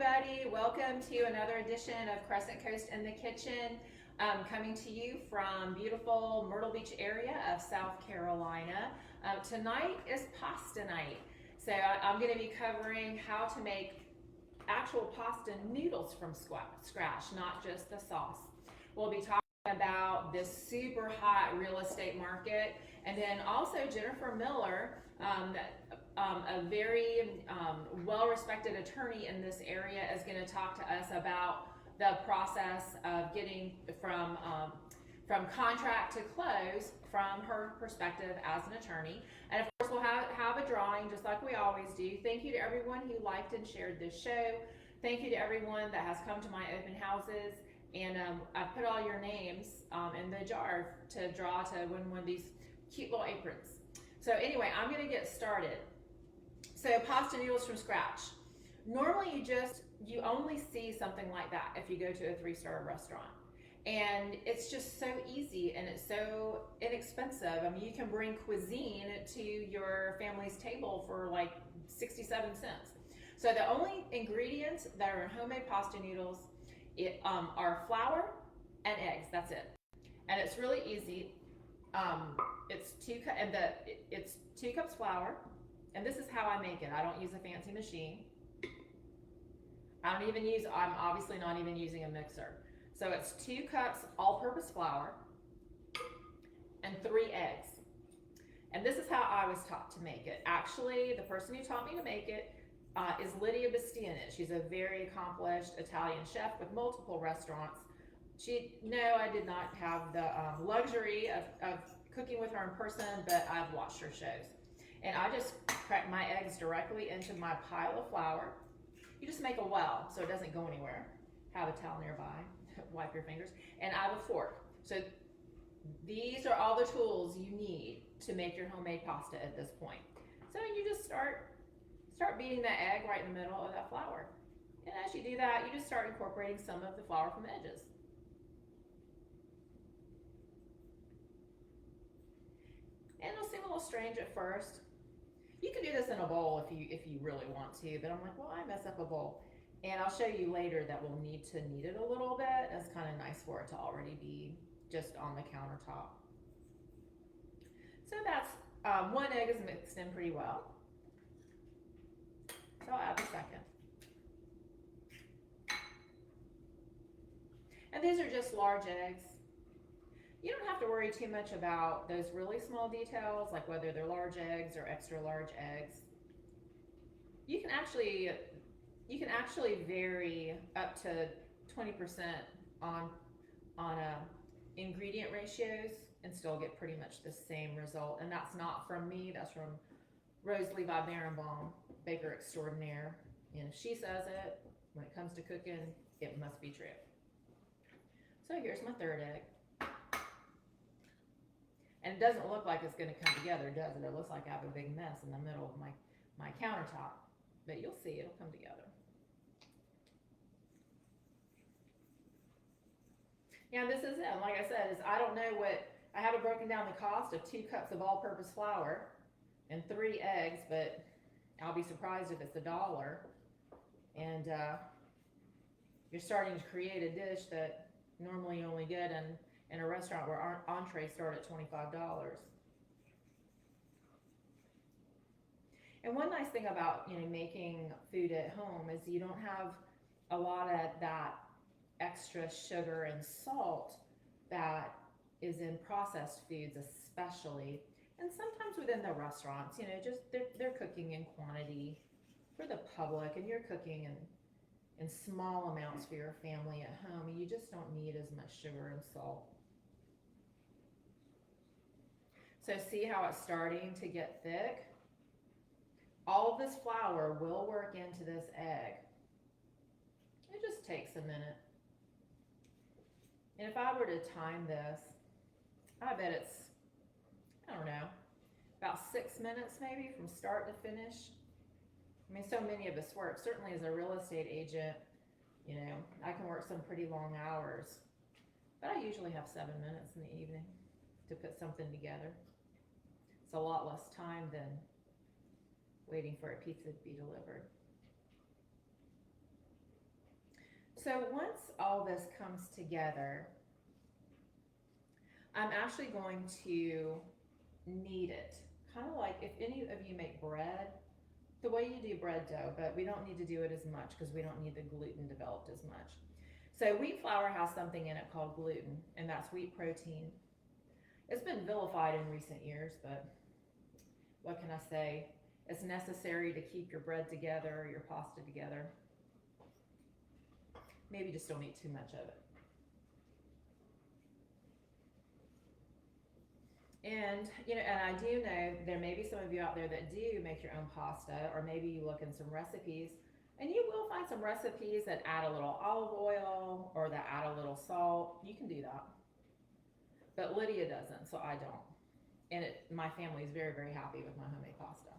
everybody. Welcome to another edition of Crescent Coast in the Kitchen, coming to you from beautiful Myrtle Beach area of South Carolina. Tonight is pasta night. So I'm going to be covering how to make actual pasta noodles from scratch, not just the sauce. We'll be talking about this super hot real estate market, and then also Jennifer Miller, a very well-respected attorney in this area, is going to talk to us about the process of getting from contract to close from her perspective as an attorney. And of course, we'll have a drawing just like we always do. Thank you to everyone who liked and shared this show. Thank you to everyone that has come to my open houses. And I've put all your names in the jar to draw to win one of these cute little aprons. So anyway, I'm going to get started. So pasta noodles from scratch. Normally you only see something like that if you go to a 3-star restaurant. And it's just so easy and it's so inexpensive. I mean, you can bring cuisine to your family's table for like 67 cents. So the only ingredients that are in homemade pasta noodles are flour and eggs. That's it. And it's really easy. It's 2 cups flour, and this is how I make it. I don't use a fancy machine. I'm obviously not even using a mixer. So it's 2 cups all-purpose flour and 3 eggs. And this is how I was taught to make it. Actually, the person who taught me to make it is Lydia Bastianich. She's a very accomplished Italian chef with multiple restaurants. I did not have the luxury of cooking with her in person, but I've watched her shows. And I just crack my eggs directly into my pile of flour. You just make a well so it doesn't go anywhere. Have a towel nearby, wipe your fingers, and I have a fork. So these are all the tools you need to make your homemade pasta at this point. So you just start beating that egg right in the middle of that flour. And as you do that, you just start incorporating some of the flour from the edges. And it'll seem a little strange at first. You can do this in a bowl if you really want to, but I'm like, well, I mess up a bowl. And I'll show you later that we'll need to knead it a little bit. It's kind of nice for it to already be just on the countertop. So that's 1 egg is mixed in pretty well. So I'll add the second. And these are just large eggs. You don't have to worry too much about those really small details, like whether they're large eggs or extra large eggs. You can actually vary up to 20% on ingredient ratios and still get pretty much the same result. And that's not from me, that's from Rose Levi Barenbaum, baker extraordinaire. And if she says it, when it comes to cooking, it must be true. So here's my 3rd egg. And it doesn't look like it's going to come together, does it? It looks like I have a big mess in the middle of my countertop. But you'll see, it'll come together. Yeah, this is it. Like I said, I haven't broken down the cost of 2 cups of all-purpose flour and 3 eggs, but I'll be surprised if it's $1. And you're starting to create a dish that normally you only get in a restaurant where entrees start at $25. And one nice thing about making food at home is you don't have a lot of that extra sugar and salt that is in processed foods, especially, and sometimes within the restaurants. Just they're cooking in quantity for the public, and you're cooking in small amounts for your family at home, and you just don't need as much sugar and salt. So see how it's starting to get thick? All of this flour will work into this egg. It just takes a minute. And if I were to time this, I bet it's, I don't know, about 6 minutes maybe from start to finish. I mean, so many of us work. Certainly as a real estate agent, I can work some pretty long hours. But I usually have 7 minutes in the evening to put something together. It's a lot less time than waiting for a pizza to be delivered. So once all this comes together, I'm actually going to knead it. Kind of like if any of you make bread, the way you do bread dough, but we don't need to do it as much because we don't need the gluten developed as much. So wheat flour has something in it called gluten, and that's wheat protein. It's been vilified in recent years, but what can I say? It's necessary to keep your bread together, your pasta together. Maybe just don't eat too much of it. And, you know, and I do know there may be some of you out there that do make your own pasta, or maybe you look in some recipes, and you will find some recipes that add a little olive oil or that add a little salt. You can do that. But Lydia doesn't, so I don't. And my family is very, very happy with my homemade pasta.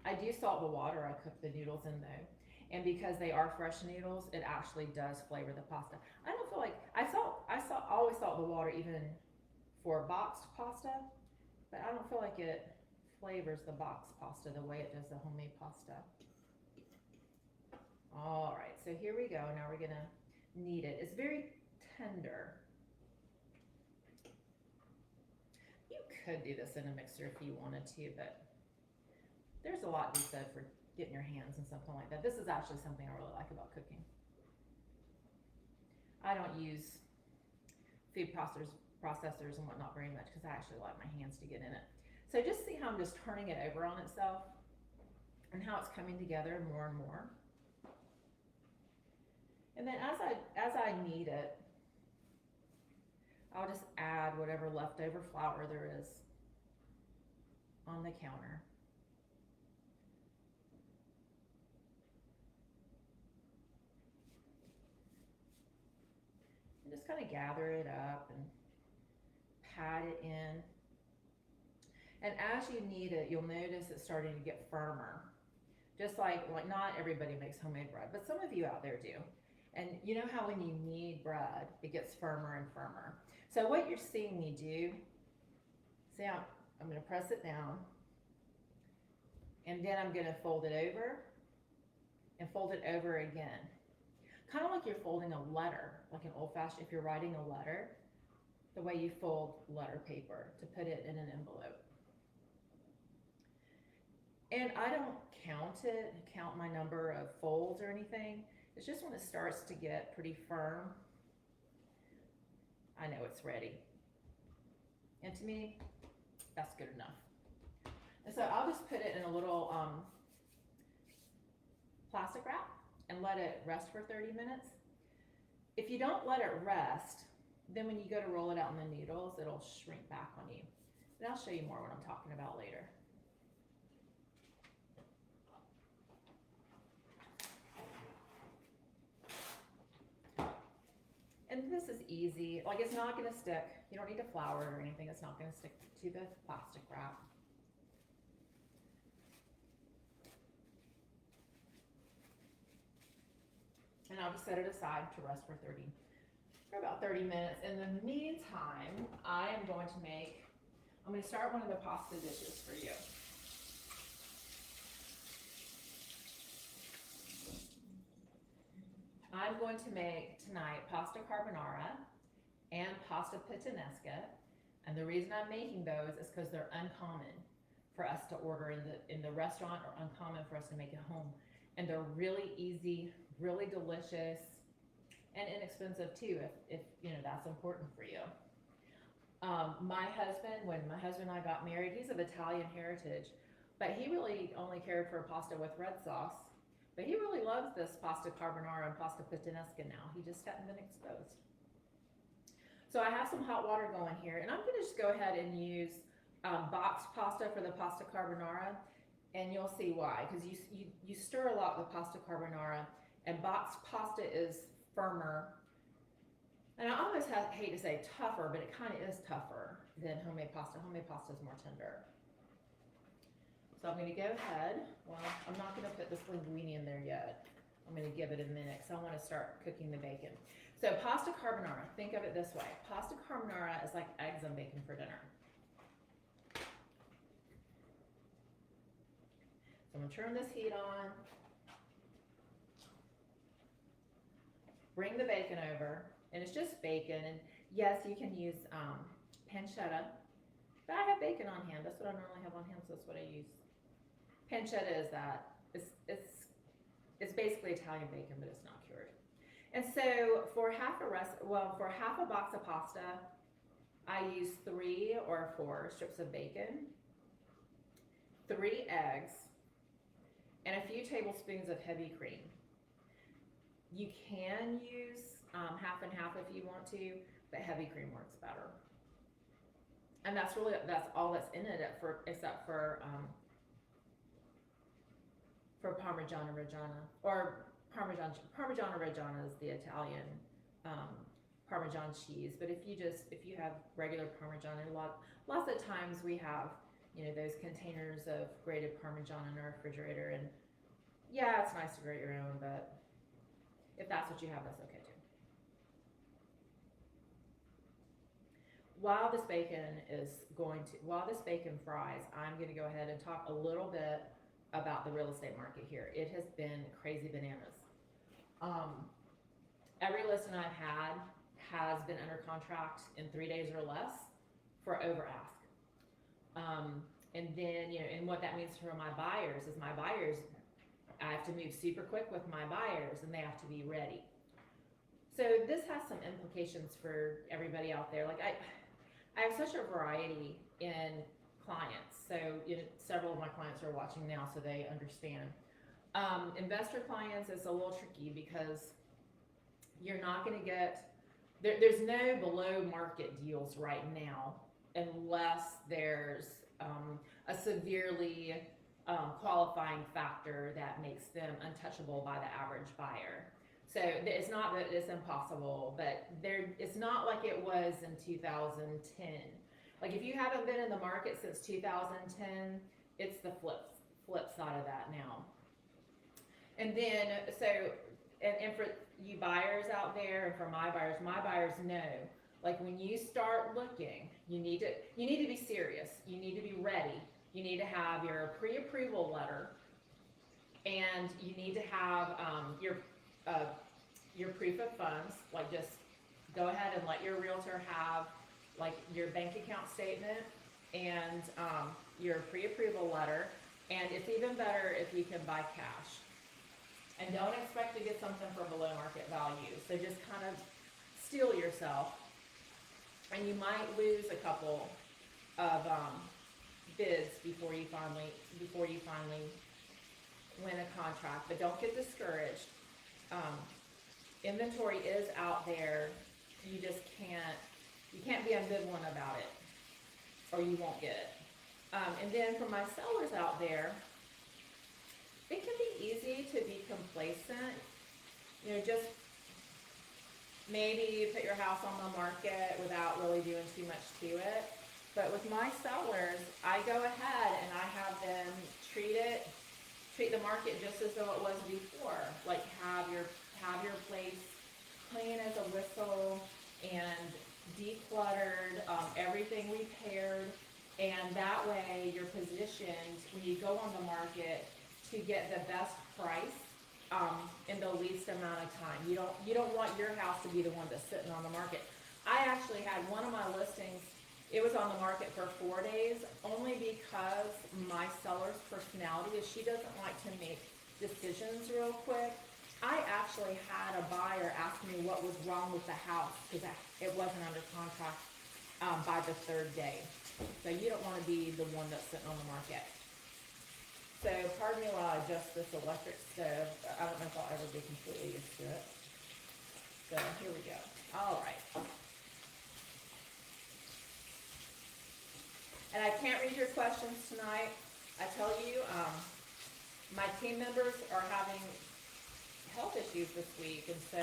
I do salt the water I cook the noodles in though. And because they are fresh noodles, it actually does flavor the pasta. I don't feel like, I always salt the water even for boxed pasta, but I don't feel like it flavors the boxed pasta the way it does the homemade pasta. All right, so here we go. Now we're gonna knead it. It's very tender. You could do this in a mixer if you wanted to, but there's a lot to be said for getting your hands and something like that. This is actually something I really like about cooking. I don't use food processors and whatnot very much because I actually like my hands to get in it. So just see how I'm just turning it over on itself and how it's coming together more and more. And then as I knead it, I'll just add whatever leftover flour there is on the counter. And just kind of gather it up and pat it in. And as you knead it, you'll notice it's starting to get firmer. Just like not everybody makes homemade bread, but some of you out there do. And you know how when you knead bread, it gets firmer and firmer. So what you're seeing me do, see I'm gonna press it down, and then I'm gonna fold it over and fold it over again. Kind of like you're folding a letter, like an old-fashioned, if you're writing a letter, the way you fold letter paper to put it in an envelope. And I don't count my number of folds or anything. It's just when it starts to get pretty firm, I know it's ready. And to me, that's good enough. And so I'll just put it in a little plastic wrap and let it rest for 30 minutes. If you don't let it rest, then when you go to roll it out in the noodles, it'll shrink back on you. And I'll show you more what I'm talking about later. And this is easy, like it's not gonna stick. You don't need to flour it or anything. It's not gonna stick to the plastic wrap. And I'll just set it aside to rest for about 30 minutes. In the meantime, I'm going to start one of the pasta dishes for you. I'm going to make tonight pasta carbonara and pasta puttanesca. And the reason I'm making those is because they're uncommon for us to order in the restaurant, or uncommon for us to make at home. And they're really easy, really delicious, and inexpensive too, if you know that's important for you. When my husband and I got married, he's of Italian heritage, but he really only cared for pasta with red sauce. But he really loves this pasta carbonara and pasta puttanesca now. He just hadn't been exposed. So I have some hot water going here, and I'm gonna just go ahead and use boxed pasta for the pasta carbonara, and you'll see why, because you stir a lot with pasta carbonara, and boxed pasta is firmer. And I almost hate to say tougher, but it kind of is tougher than homemade pasta. Homemade pasta is more tender. So I'm going to go ahead. Well, I'm not going to put this linguine in there yet. I'm going to give it a minute because I want to start cooking the bacon. So pasta carbonara, think of it this way. Pasta carbonara is like eggs and bacon for dinner. So I'm going to turn this heat on. Bring the bacon over, and it's just bacon. And yes, you can use pancetta, but I have bacon on hand. That's what I normally have on hand, so that's what I use. Pancetta is that. It's basically Italian bacon, but it's not cured. And so for half a box of pasta, I use 3 or 4 strips of bacon, 3 eggs, and a few tablespoons of heavy cream. You can use half and half if you want to, but heavy cream works better. And that's all that's in it except for Parmigiano Reggiano, or Parmigiano Reggiano is the Italian Parmesan cheese. But if you have regular Parmesan, and lots of times we have, you know, those containers of grated Parmesan in our refrigerator, and yeah, it's nice to grate your own, but if that's what you have, that's okay too. While this bacon fries, I'm going to go ahead and talk a little bit about the real estate market here. It has been crazy bananas. Every listing I've had has been under contract in 3 days or less for over ask. And then, you know, and what that means for my buyers is I have to move super quick with my buyers, and they have to be ready. So this has some implications for everybody out there. Like I have such a variety in clients. So, you know, several of my clients are watching now, so they understand. Investor clients is a little tricky because you're not going to get, there's no below market deals right now unless there's a severely qualifying factor that makes them untouchable by the average buyer. So it's not that it's impossible, but it's not like it was in 2010. Like if you haven't been in the market since 2010, it's the flip side of that now. And then, and for you buyers out there, and for my buyers know, like when you start looking, you need to be serious. You need to be ready. You need to have your pre-approval letter, and you need to have your proof of funds. Like just go ahead and let your realtor have like your bank account statement and your pre-approval letter. And it's even better if you can buy cash. And don't expect to get something for below market value. So just kind of steel yourself, and you might lose a couple of bids before you finally win a contract. But don't get discouraged. Inventory is out there. You just can't be ambivalent about it, or you won't get it. And then for my sellers out there, it can be easy to be complacent. You know, just maybe put your house on the market without really doing too much to it. But with my sellers, I go ahead and I have them treat the market just as though it was before. Like have your place clean as a whistle and decluttered, everything repaired, and that way you're positioned when you go on the market to get the best price in the least amount of time. You don't want your house to be the one that's sitting on the market. I actually had one of my listings, it was on the market for 4 days, only because my seller's personality is she doesn't like to make decisions real quick. I actually had a buyer ask me what was wrong with the house because it wasn't under contract by the 3rd day. So you don't want to be the one that's sitting on the market. So pardon me while I adjust this electric stove. I don't know if I'll ever be completely used to it. So here we go. All right. And I can't read your questions tonight. I tell you, my team members are having health issues this week, and so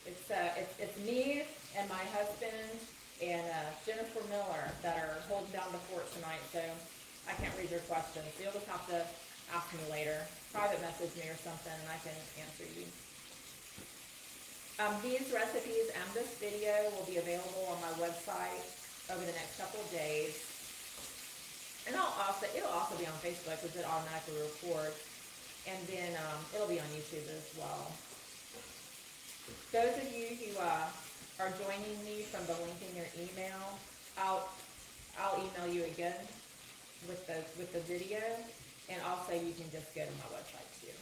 it's me and my husband and Jennifer Miller that are holding down the fort tonight. So I can't read your questions. So you'll just have to ask me later. Private message me or something, and I can answer you. These recipes and this video will be available on my website over the next couple of days. And it'll also be on Facebook, because it automatically records. And then it'll be on YouTube as well. Those of you who are joining me from the link in your email, I'll email you again with the video, and also you can just go to my website too.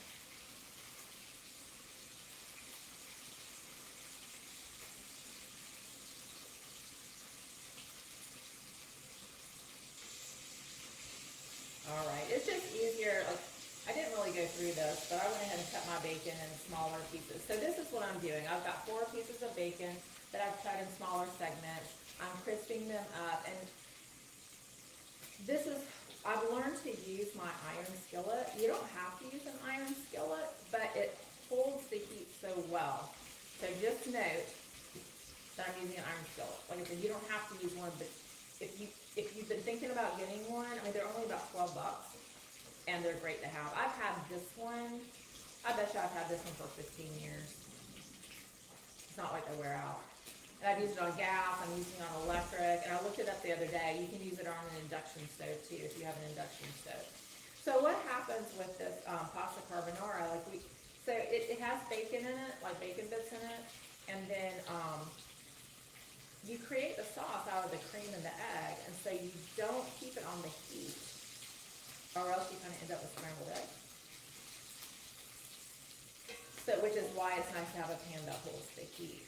All right, it's just easier. Like, I didn't really go through this, but I went ahead and cut my bacon in smaller pieces. So this is what I'm doing. I've got 4 pieces of bacon that I've cut in smaller segments. I'm crisping them up, and this is, I've learned to use my iron skillet. You don't have to use an iron skillet, but it holds the heat so well. So just note that I'm using an iron skillet. Like I said, you don't have to use one, but if you've been thinking about getting one, I mean, they're only about $12, and they're great to have. I've had this one, I bet you I've had this one for 15 years. It's not like they wear out. And I've used it on gas, I'm using it on electric, and I looked it up the other day. You can use it on an induction stove too, if you have an induction stove. So what happens with this pasta carbonara, so it has bacon in it, like bacon bits in it, and then you create the sauce out of the cream and the egg, and so you don't keep it on the heat, or else you kind of end up with scrambled eggs. So, which is why it's nice to have a pan that holds the heat.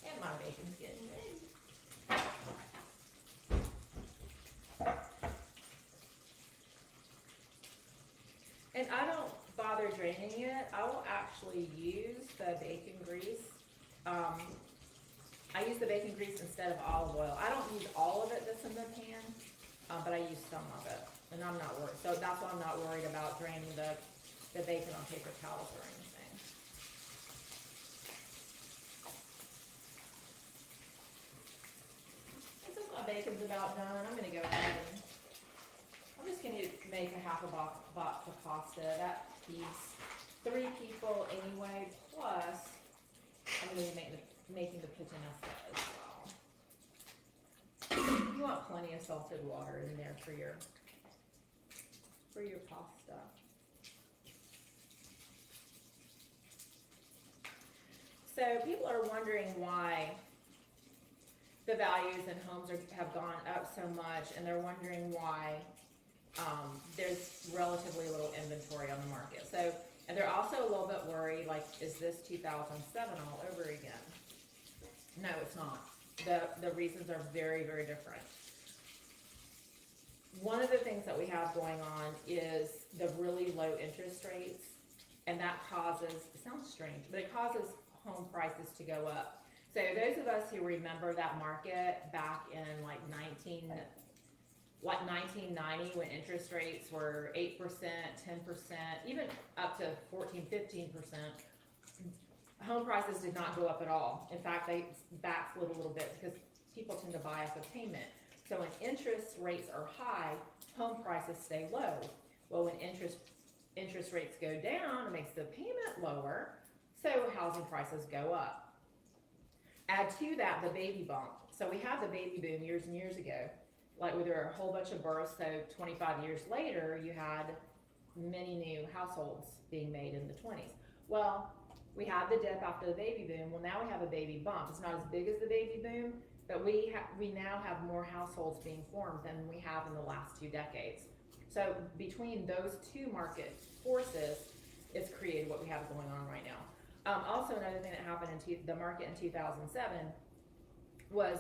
And my bacon's getting ready. And I don't bother draining it. I will actually use the bacon grease. I use the bacon grease instead of olive oil. I don't use all of it that's in the pan, but I use some of it, and I'm not worried. So that's why I'm not worried about draining the bacon on paper towels or anything. And since my bacon's about done, I'm gonna go ahead and I'm just going to make a half a box of pasta. That feeds 3 people anyway, plus I'm going to be making the Puttanesca as well. You want plenty of salted water in there for your pasta. So people are wondering why the values in homes have gone up so much, and they're wondering why there's relatively little inventory on the market. So, and they're also a little bit worried, like, is this 2007 all over again? No, it's not. The reasons are very, very different. One of the things that we have going on is the really low interest rates, and that causes, it sounds strange, but it causes home prices to go up. So those of us who remember that market back in like 1990, when interest rates were 8%, 10%, even up to 14, 15%, home prices did not go up at all. In fact, they backslid a little bit because people tend to buy off a payment. So when interest rates are high, home prices stay low. Well, when interest rates go down, it makes the payment lower, so housing prices go up. Add to that the baby bump. So we had the baby boom years and years ago. Like, there were a whole bunch of births, so 25 years later, you had many new households being made in the 20s. Well, we had the dip after the baby boom. Well, now we have a baby bump. It's not as big as the baby boom, but we now have more households being formed than we have in the last 2 decades. So between those 2 market forces, it's created what we have going on right now. Also, another thing that happened in the market in 2007 was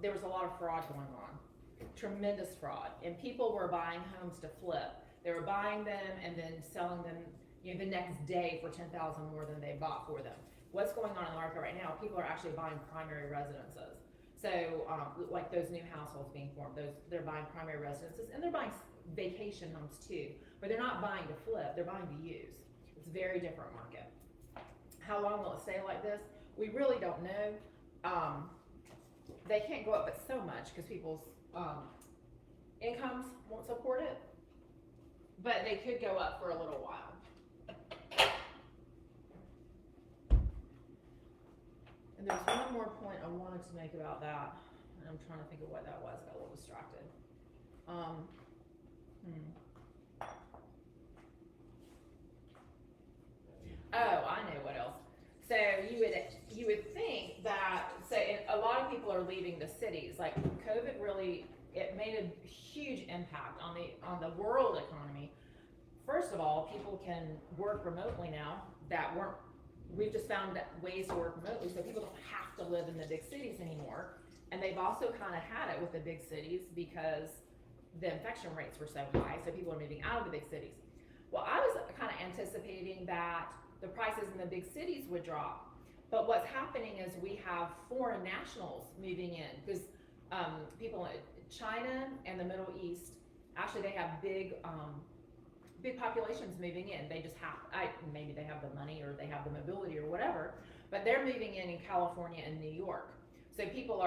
there was a lot of fraud going on. Tremendous fraud, and people were buying homes to flip. They were buying them and then selling them, the next day for $10,000 more than they bought for them. What's going on in the market right now? People are actually buying primary residences. So, like those new households being formed, they're buying primary residences, and they're buying vacation homes too. But they're not buying to flip; they're buying to use. It's a very different market. How long will it stay like this? We really don't know. They can't go up but so much because people's incomes won't support it, but they could go up for a little while. And there's one more point I wanted to make about that, and I'm trying to think of what that was. I got a little distracted. So a lot of people are leaving the cities. Like COVID really, it made a huge impact on the world economy. First of all, people can work remotely now that weren't, we've just found ways to work remotely, so people don't have to live in the big cities anymore. And they've also kind of had it with the big cities because the infection rates were so high, so people are moving out of the big cities. Well, I was kind of anticipating that the prices in the big cities would drop. But what's happening is we have foreign nationals moving in because people in China and the Middle East, actually they have big populations moving in. They just have, maybe they have the money or they have the mobility or whatever, but they're moving in California and New York. So people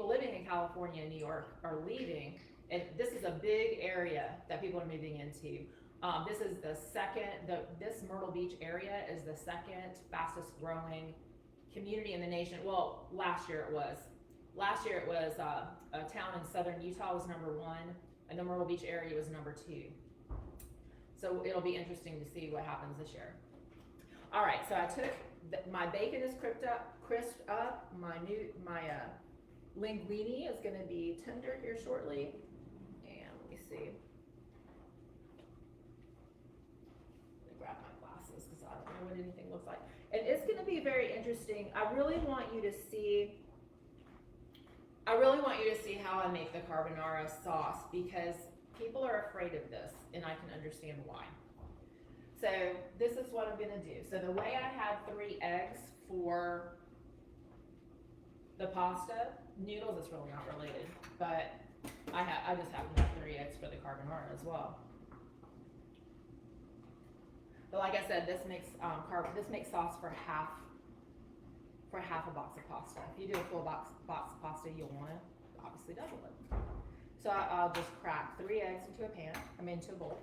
living in California and New York are leaving, and this is a big area that people are moving into. This is the this Myrtle Beach area is the second fastest growing community in the nation. Well, last year it was. Last year it was a town in southern Utah was number 1, and the Myrtle Beach area was number 2. So it'll be interesting to see what happens this year. All right, so I took, my bacon is crisped up. My linguine is gonna be tender here shortly. And let me see. Grab my glasses because I don't know what anything looks like. And it's going to be very interesting. I really want you to see how I make the carbonara sauce, because people are afraid of this and I can understand why. So this is what I'm going to do. So the way I had 3 eggs for the pasta, noodles is really not related, but I just happen to have 3 eggs for the carbonara as well. But like I said, this makes sauce for half a box of pasta. If you do a full box of pasta, you'll want to obviously double it. So I'll just crack 3 eggs into a bowl.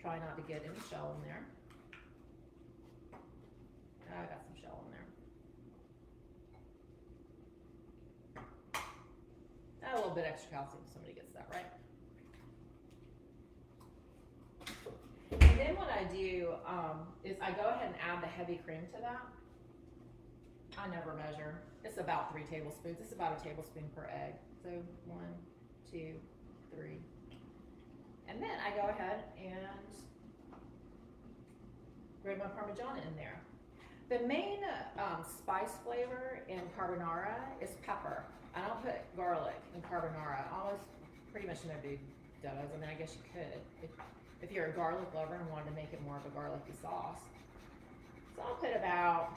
Try not to get any shell in there. I got some shell in there. A little bit extra calcium, somebody gets that, right? And then what I do is I go ahead and add the heavy cream to that. I never measure. It's about 3 tablespoons. It's about a tablespoon per egg. So 1, 2, 3. And then I go ahead and grate my Parmigiana in there. The main spice flavor in carbonara is pepper. I don't put garlic in carbonara. Almost pretty much nobody does. I mean, I guess you could if you're a garlic lover and wanted to make it more of a garlicky sauce. So I'll put about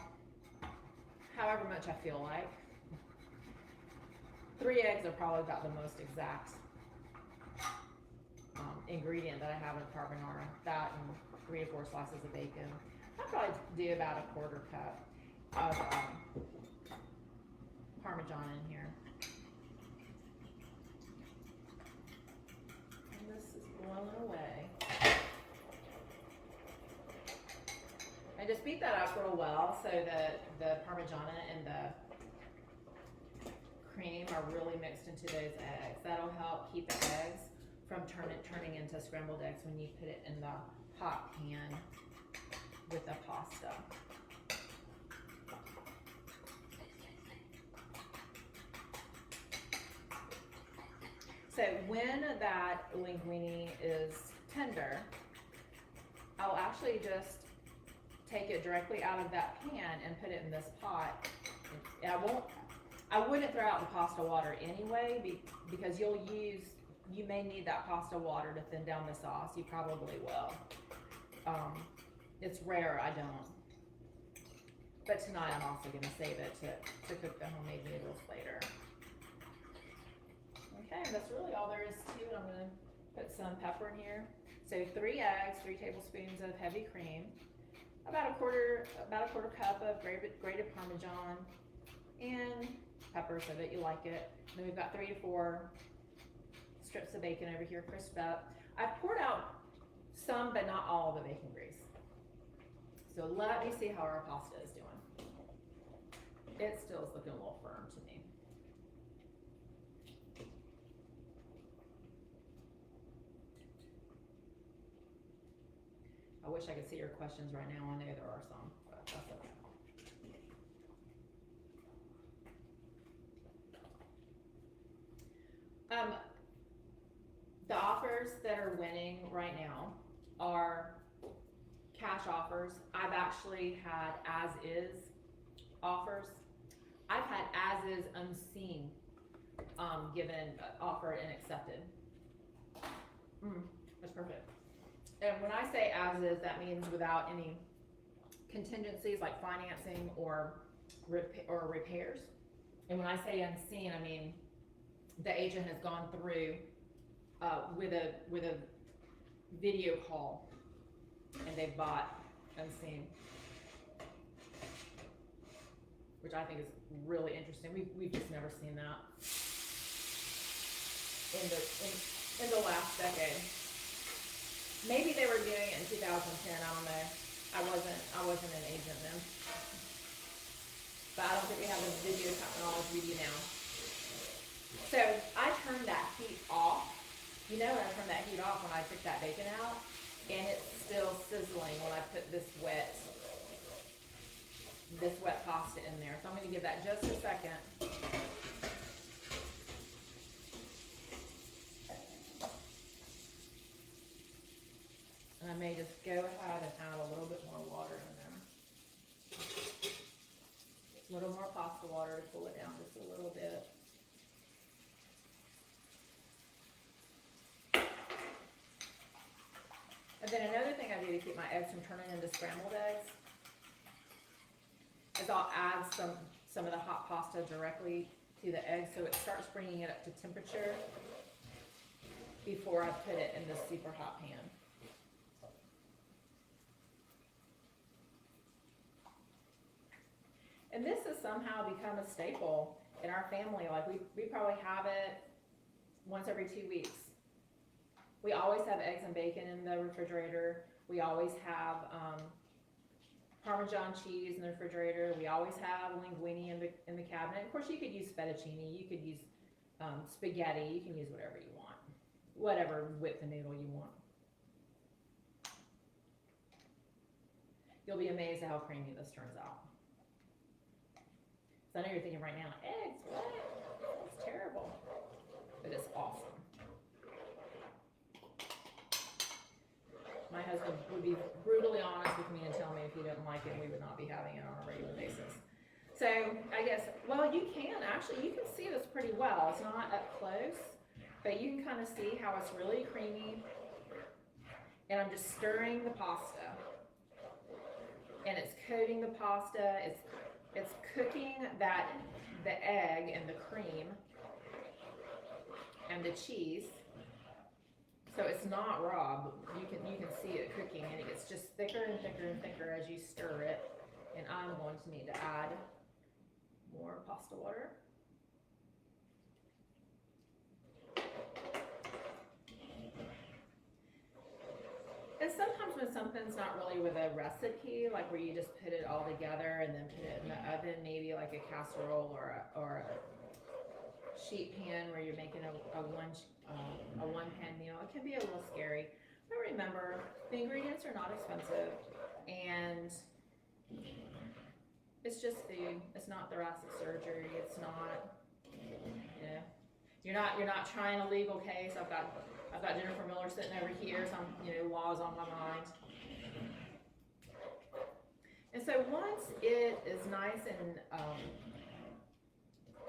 however much I feel like. 3 eggs are probably about the most exact ingredient that I have in carbonara. That and 3 or 4 slices of bacon. I'll probably do about a 1/4 cup of Parmesan in here. And this is blowing away. And just beat that up real well so that the Parmigiana and the cream are really mixed into those eggs. That'll help keep the eggs from turning into scrambled eggs when you put it in the hot pan with the pasta. So when that linguine is tender, I'll actually just take it directly out of that pan and put it in this pot. I wouldn't throw out the pasta water anyway, because you may need that pasta water to thin down the sauce. You probably will. It's rare I don't. But tonight I'm also going to save it to cook the homemade noodles later. Okay, that's really all there is to it. I'm going to put some pepper in here. So 3 eggs, 3 tablespoons of heavy cream, about a quarter cup of grated Parmesan, and pepper so that you like it. Then we've got 3 to 4 strips of bacon over here crisped up. I've poured out some, but not all of the bacon grease. So let me see how our pasta is doing. It still is looking a little firm to me. I wish I could see your questions right now. I know there are some, but that's okay. Um, the offers that are winning right now are cash offers. I've actually had as-is offers. I've had as-is unseen given, offered, and accepted. That's perfect. And when I say as-is, that means without any contingencies like financing or repairs. And when I say unseen, I mean the agent has gone through with a video call and they've bought unseen, which I think is really interesting. We've just never seen that in the last decade. Maybe they were doing it in 2010. I don't know. I wasn't an agent then, but I don't think we have the video technology we do now. So I turned that heat off. You know, I turned that heat off when I took that bacon out, and it's still sizzling when I put this wet pasta in there. So I'm going to give that just a second. And I may just go ahead and add a little bit more water in there. A little more pasta water to cool it down just a little bit. And then another thing I do to keep my eggs from turning into scrambled eggs is I'll add some of the hot pasta directly to the egg so it starts bringing it up to temperature before I put it in the super hot pan. And this has somehow become a staple in our family. Like we probably have it once every 2 weeks. We always have eggs and bacon in the refrigerator. We always have Parmesan cheese in the refrigerator. We always have linguine in the cabinet. Of course, you could use fettuccine. You could use spaghetti. You can use whatever you want, whatever width of noodle you want. You'll be amazed at how creamy this turns out. So I know you're thinking right now, eggs, what? It's terrible. But it's awesome. My husband would be brutally honest with me and tell me if he didn't like it, we would not be having it on a regular basis. So I guess, well, you can see this pretty well. It's not up close, but you can kind of see how it's really creamy. And I'm just stirring the pasta. And it's coating the pasta. It's cooking the egg and the cream and the cheese. So it's not raw, but you can see it cooking, and it gets just thicker and thicker and thicker as you stir it. And I'm going to need to add more pasta water. And sometimes when something's not really with a recipe, like where you just put it all together and then put it in the oven, maybe like a casserole or a sheet pan where you're making a one pan meal, it can be a little scary. But remember, the ingredients are not expensive, and it's just food. It's not thoracic surgery. It's not, you're not trying a legal case. I've got Jennifer Miller sitting over here, so laws on my mind. And so once it is nice and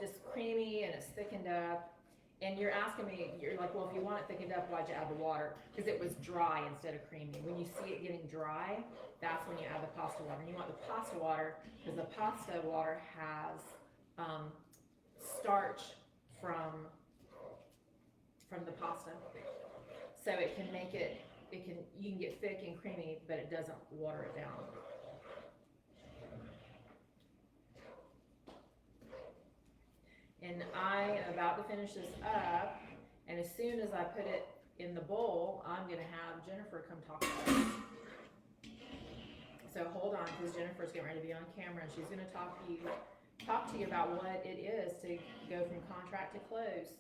just creamy and it's thickened up, and you're asking me, you're like, well, if you want it thickened up, why'd you add the water? Because it was dry instead of creamy. When you see it getting dry, that's when you add the pasta water. And you want the pasta water because the pasta water has starch from the pasta. So it can make it, you can get thick and creamy, but it doesn't water it down. And I am about to finish this up, and as soon as I put it in the bowl, I'm gonna have Jennifer come talk to us. So hold on, because Jennifer's getting ready to be on camera, and she's gonna talk to you about what it is to go from contract to close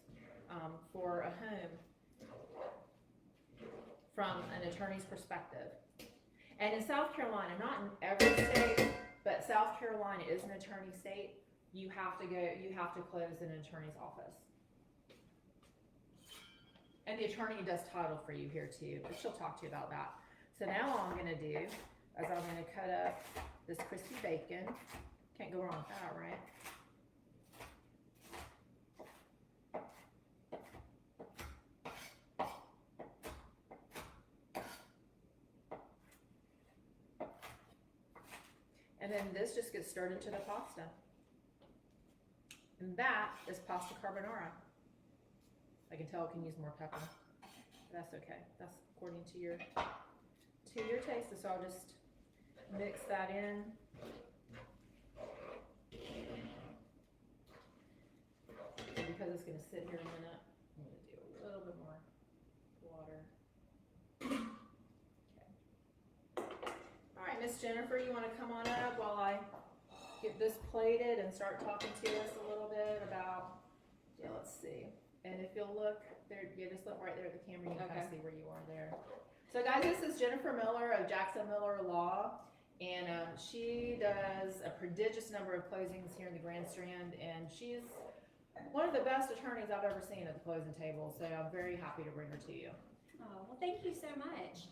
for a home from an attorney's perspective. And in South Carolina, not in every state, but South Carolina is an attorney state. You have to close an attorney's office. And the attorney does title for you here too, but she'll talk to you about that. So now all I'm gonna do is I'm gonna cut up this crispy bacon. Can't go wrong with that, right? And then this just gets stirred into the pasta. And that is pasta carbonara. I can tell it can use more pepper. That's okay. That's according to your taste. So I'll just mix that in. And because it's going to sit here a minute, I'm going to do a little bit more water. Okay. All right, Miss Jennifer, you want to come on up while I get this plated and start talking to us a little bit about, let's see. And if you'll look there, just look right there at the camera, you can kind of see where you are there. So guys, this is Jennifer Miller of Jackson Miller Law, and she does a prodigious number of closings here in the Grand Strand, and she's one of the best attorneys I've ever seen at the closing table, so I'm very happy to bring her to you. Oh, well, thank you so much.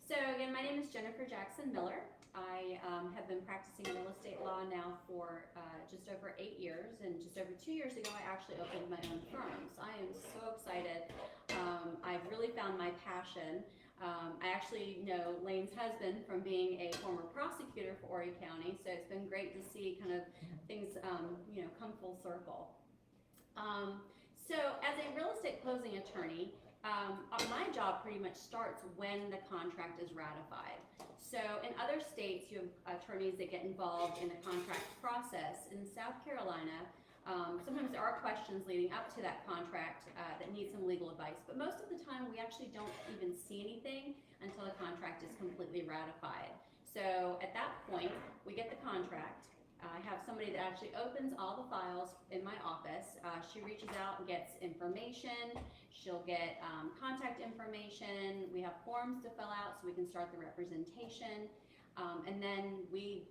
So again, my name is Jennifer Jackson Miller. I have been practicing real estate law now for just over 8 years, and just over 2 years ago I actually opened my own firm. So I am so excited. I've really found my passion. I actually know Lane's husband from being a former prosecutor for Horry County, so it's been great to see kind of things come full circle. So as a real estate closing attorney, my job pretty much starts when the contract is ratified. So in other states, you have attorneys that get involved in the contract process. In South Carolina, sometimes there are questions leading up to that contract that need some legal advice, but most of the time we actually don't even see anything until the contract is completely ratified. So at that point, we get the contract. I have somebody that actually opens all the files in my office. She reaches out and gets information. She'll get contact information. We have forms to fill out so we can start the representation. And then we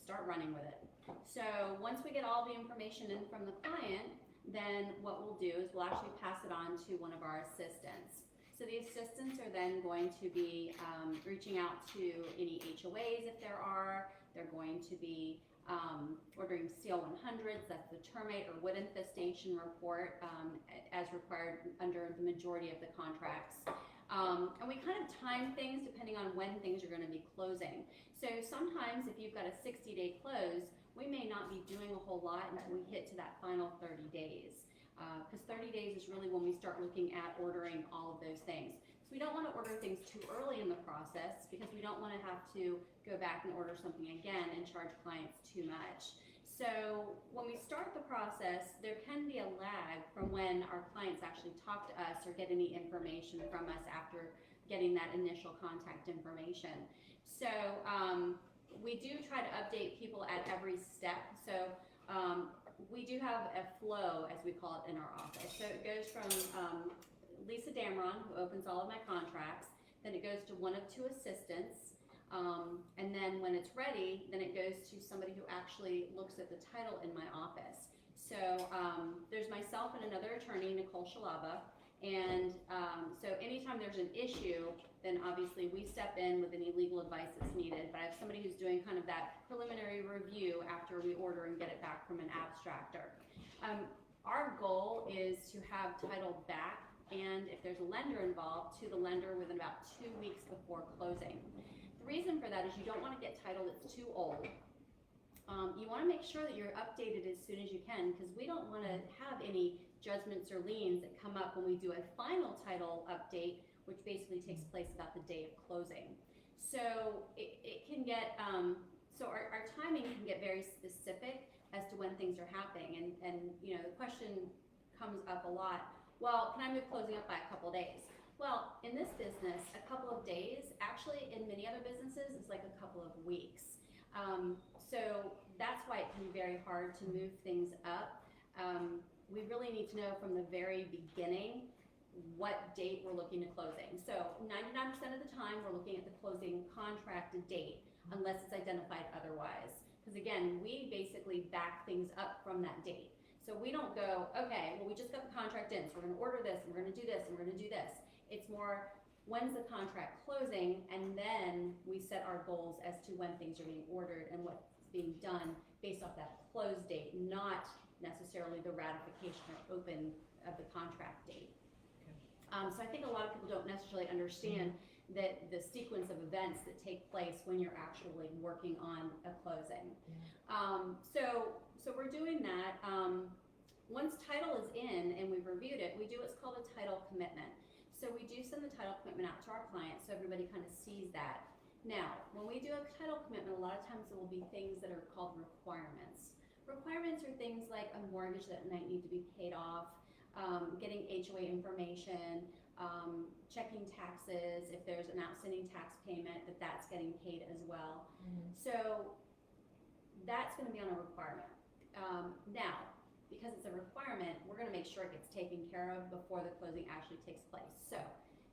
start running with it. So once we get all the information in from the client, then what we'll do is we'll actually pass it on to one of our assistants. So the assistants are then going to be reaching out to any HOAs if there are. They're going to be ordering CL100s, that's the termite or wood infestation report, as required under the majority of the contracts. And we kind of time things depending on when things are going to be closing. So sometimes if you've got a 60-day close, we may not be doing a whole lot until we hit to that final 30 days. Because 30 days is really when we start looking at ordering all of those things. So we don't want to order things too early in the process because we don't want to have to go back and order something again and charge clients too much. So when we start the process, there can be a lag from when our clients actually talk to us or get any information from us after getting that initial contact information. So we do try to update people at every step. So we do have a flow, as we call it, in our office. So it goes from Lisa Damron, who opens all of my contracts, then it goes to one of 2 assistants, and then when it's ready, then it goes to somebody who actually looks at the title in my office. So there's myself and another attorney, Nicole Shalaba, and so anytime there's an issue, then obviously we step in with any legal advice that's needed, but I have somebody who's doing kind of that preliminary review after we order and get it back from an abstractor. Our goal is to have title back, and if there's a lender involved, to the lender within about 2 weeks before closing. The reason for that is you don't want to get title that's too old. You want to make sure that you're updated as soon as you can, because we don't want to have any judgments or liens that come up when we do a final title update, which basically takes place about the day of closing. So it can get, so our timing can get very specific as to when things are happening. And you know, the question comes up a lot, well, can I move closing up by a couple of days? Well, in this business, a couple of days, actually in many other businesses, is like a couple of weeks. So that's why it can be very hard to move things up. We really need to know from the very beginning what date we're looking to closing. So 99% of the time, we're looking at the closing contract date, unless it's identified otherwise. Because again, we basically back things up from that date. So we don't go, okay, well, we just got the contract in, so we're gonna order this, and we're gonna do this, and we're gonna do this. It's more, when's the contract closing, and then we set our goals as to when things are being ordered and what's being done based off that close date, not necessarily the ratification or open of the contract date. So I think a lot of people don't necessarily understand that the sequence of events that take place when you're actually working on a closing. So we're doing that. Once title is in and we've reviewed it, we do what's called a title commitment. So we do send the title commitment out to our clients so everybody kind of sees that. Now, when we do a title commitment, a lot of times it will be things that are called requirements. Requirements are things like a mortgage that might need to be paid off, getting HOA information, checking taxes, if there's an outstanding tax payment, that's getting paid as well. So that's going to be on a requirement. Now, because it's a requirement, we're going to make sure it gets taken care of before the closing actually takes place. So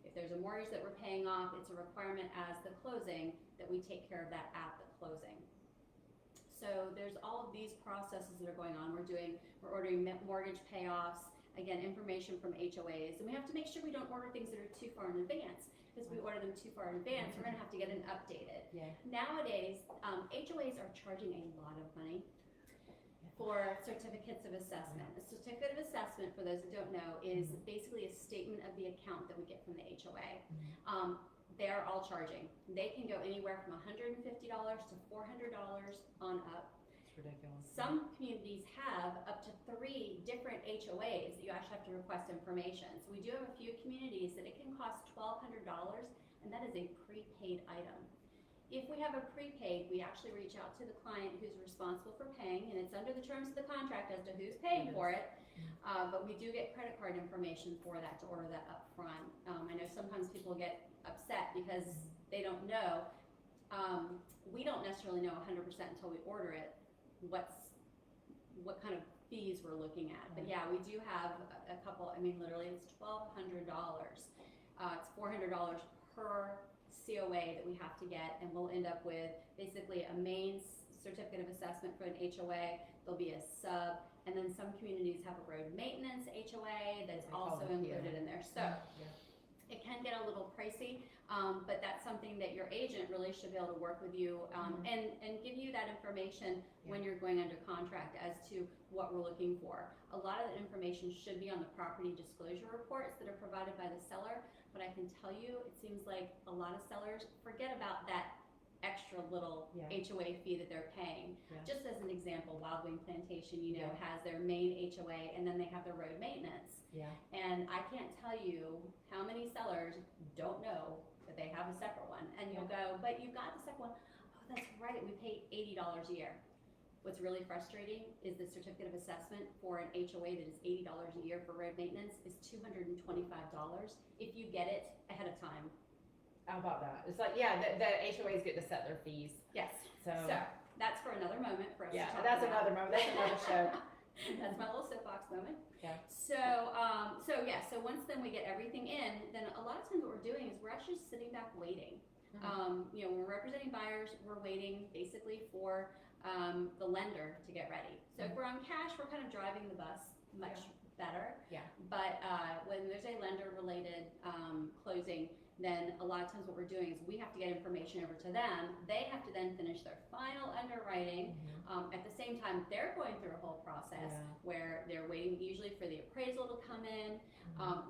if there's a mortgage that we're paying off, it's a requirement as the closing that we take care of that at the closing. So there's all of these processes that are going on. We're ordering mortgage payoffs, again, information from HOAs, and we have to make sure we don't order things that are too far in advance, because if we order them too far in advance, we're gonna have to get it updated. Nowadays, HOAs are charging a lot of money for certificates of assessment. A certificate of assessment, for those that don't know, is basically a statement of the account that we get from the HOA. They're all charging. They can go anywhere from $150 to $400 on up. It's ridiculous. Some communities have up to 3 different HOAs that you actually have to request information. So we do have a few communities that it can cost $1,200, and that is a prepaid item. If we have a prepaid, we actually reach out to the client who's responsible for paying, and it's under the terms of the contract as to who's paying for it. But we do get credit card information for that to order that up front. I know sometimes people get upset because they don't know. We don't necessarily know 100% until we order it what kind of fees we're looking at. But yeah, we do have a couple. I mean, literally, it's $1,200. It's $400 per COA that we have to get, and we'll end up with basically a main certificate of assessment for an HOA. There'll be a sub, and then some communities have a road maintenance HOA that's also included in there. So it can get a little pricey, but that's something that your agent really should be able to work with you and give you that information when you're going under contract as to what we're looking for. A lot of the information should be on the property disclosure reports that are provided by the seller, but I can tell you, it seems like a lot of sellers forget about that extra little HOA fee that they're paying. Just as an example, Wild Wing Plantation, has their main HOA, and then they have their road maintenance. And I can't tell you how many sellers don't know that they have a separate one. And you'll go, but you got the second one. Oh, that's right, we pay $80 a year. What's really frustrating is the certificate of assessment for an HOA that is $80 a year for road maintenance is $225 if you get it ahead of time. How about that? It's like, the HOAs get to set their fees. Yes. So that's for another moment for us to talk that's about. another moment. That's another show. That's my little soapbox moment. So So once then we get everything in, then a lot of times what we're doing is we're actually sitting back waiting. When we're representing buyers, we're waiting basically for the lender to get ready. So if we're on cash, we're kind of driving the bus much better. But when there's a lender-related closing, then a lot of times what we're doing is we have to get information over to them. They have to then finish their final underwriting. At the same time, they're going through a whole process where they're waiting usually for the appraisal to come in.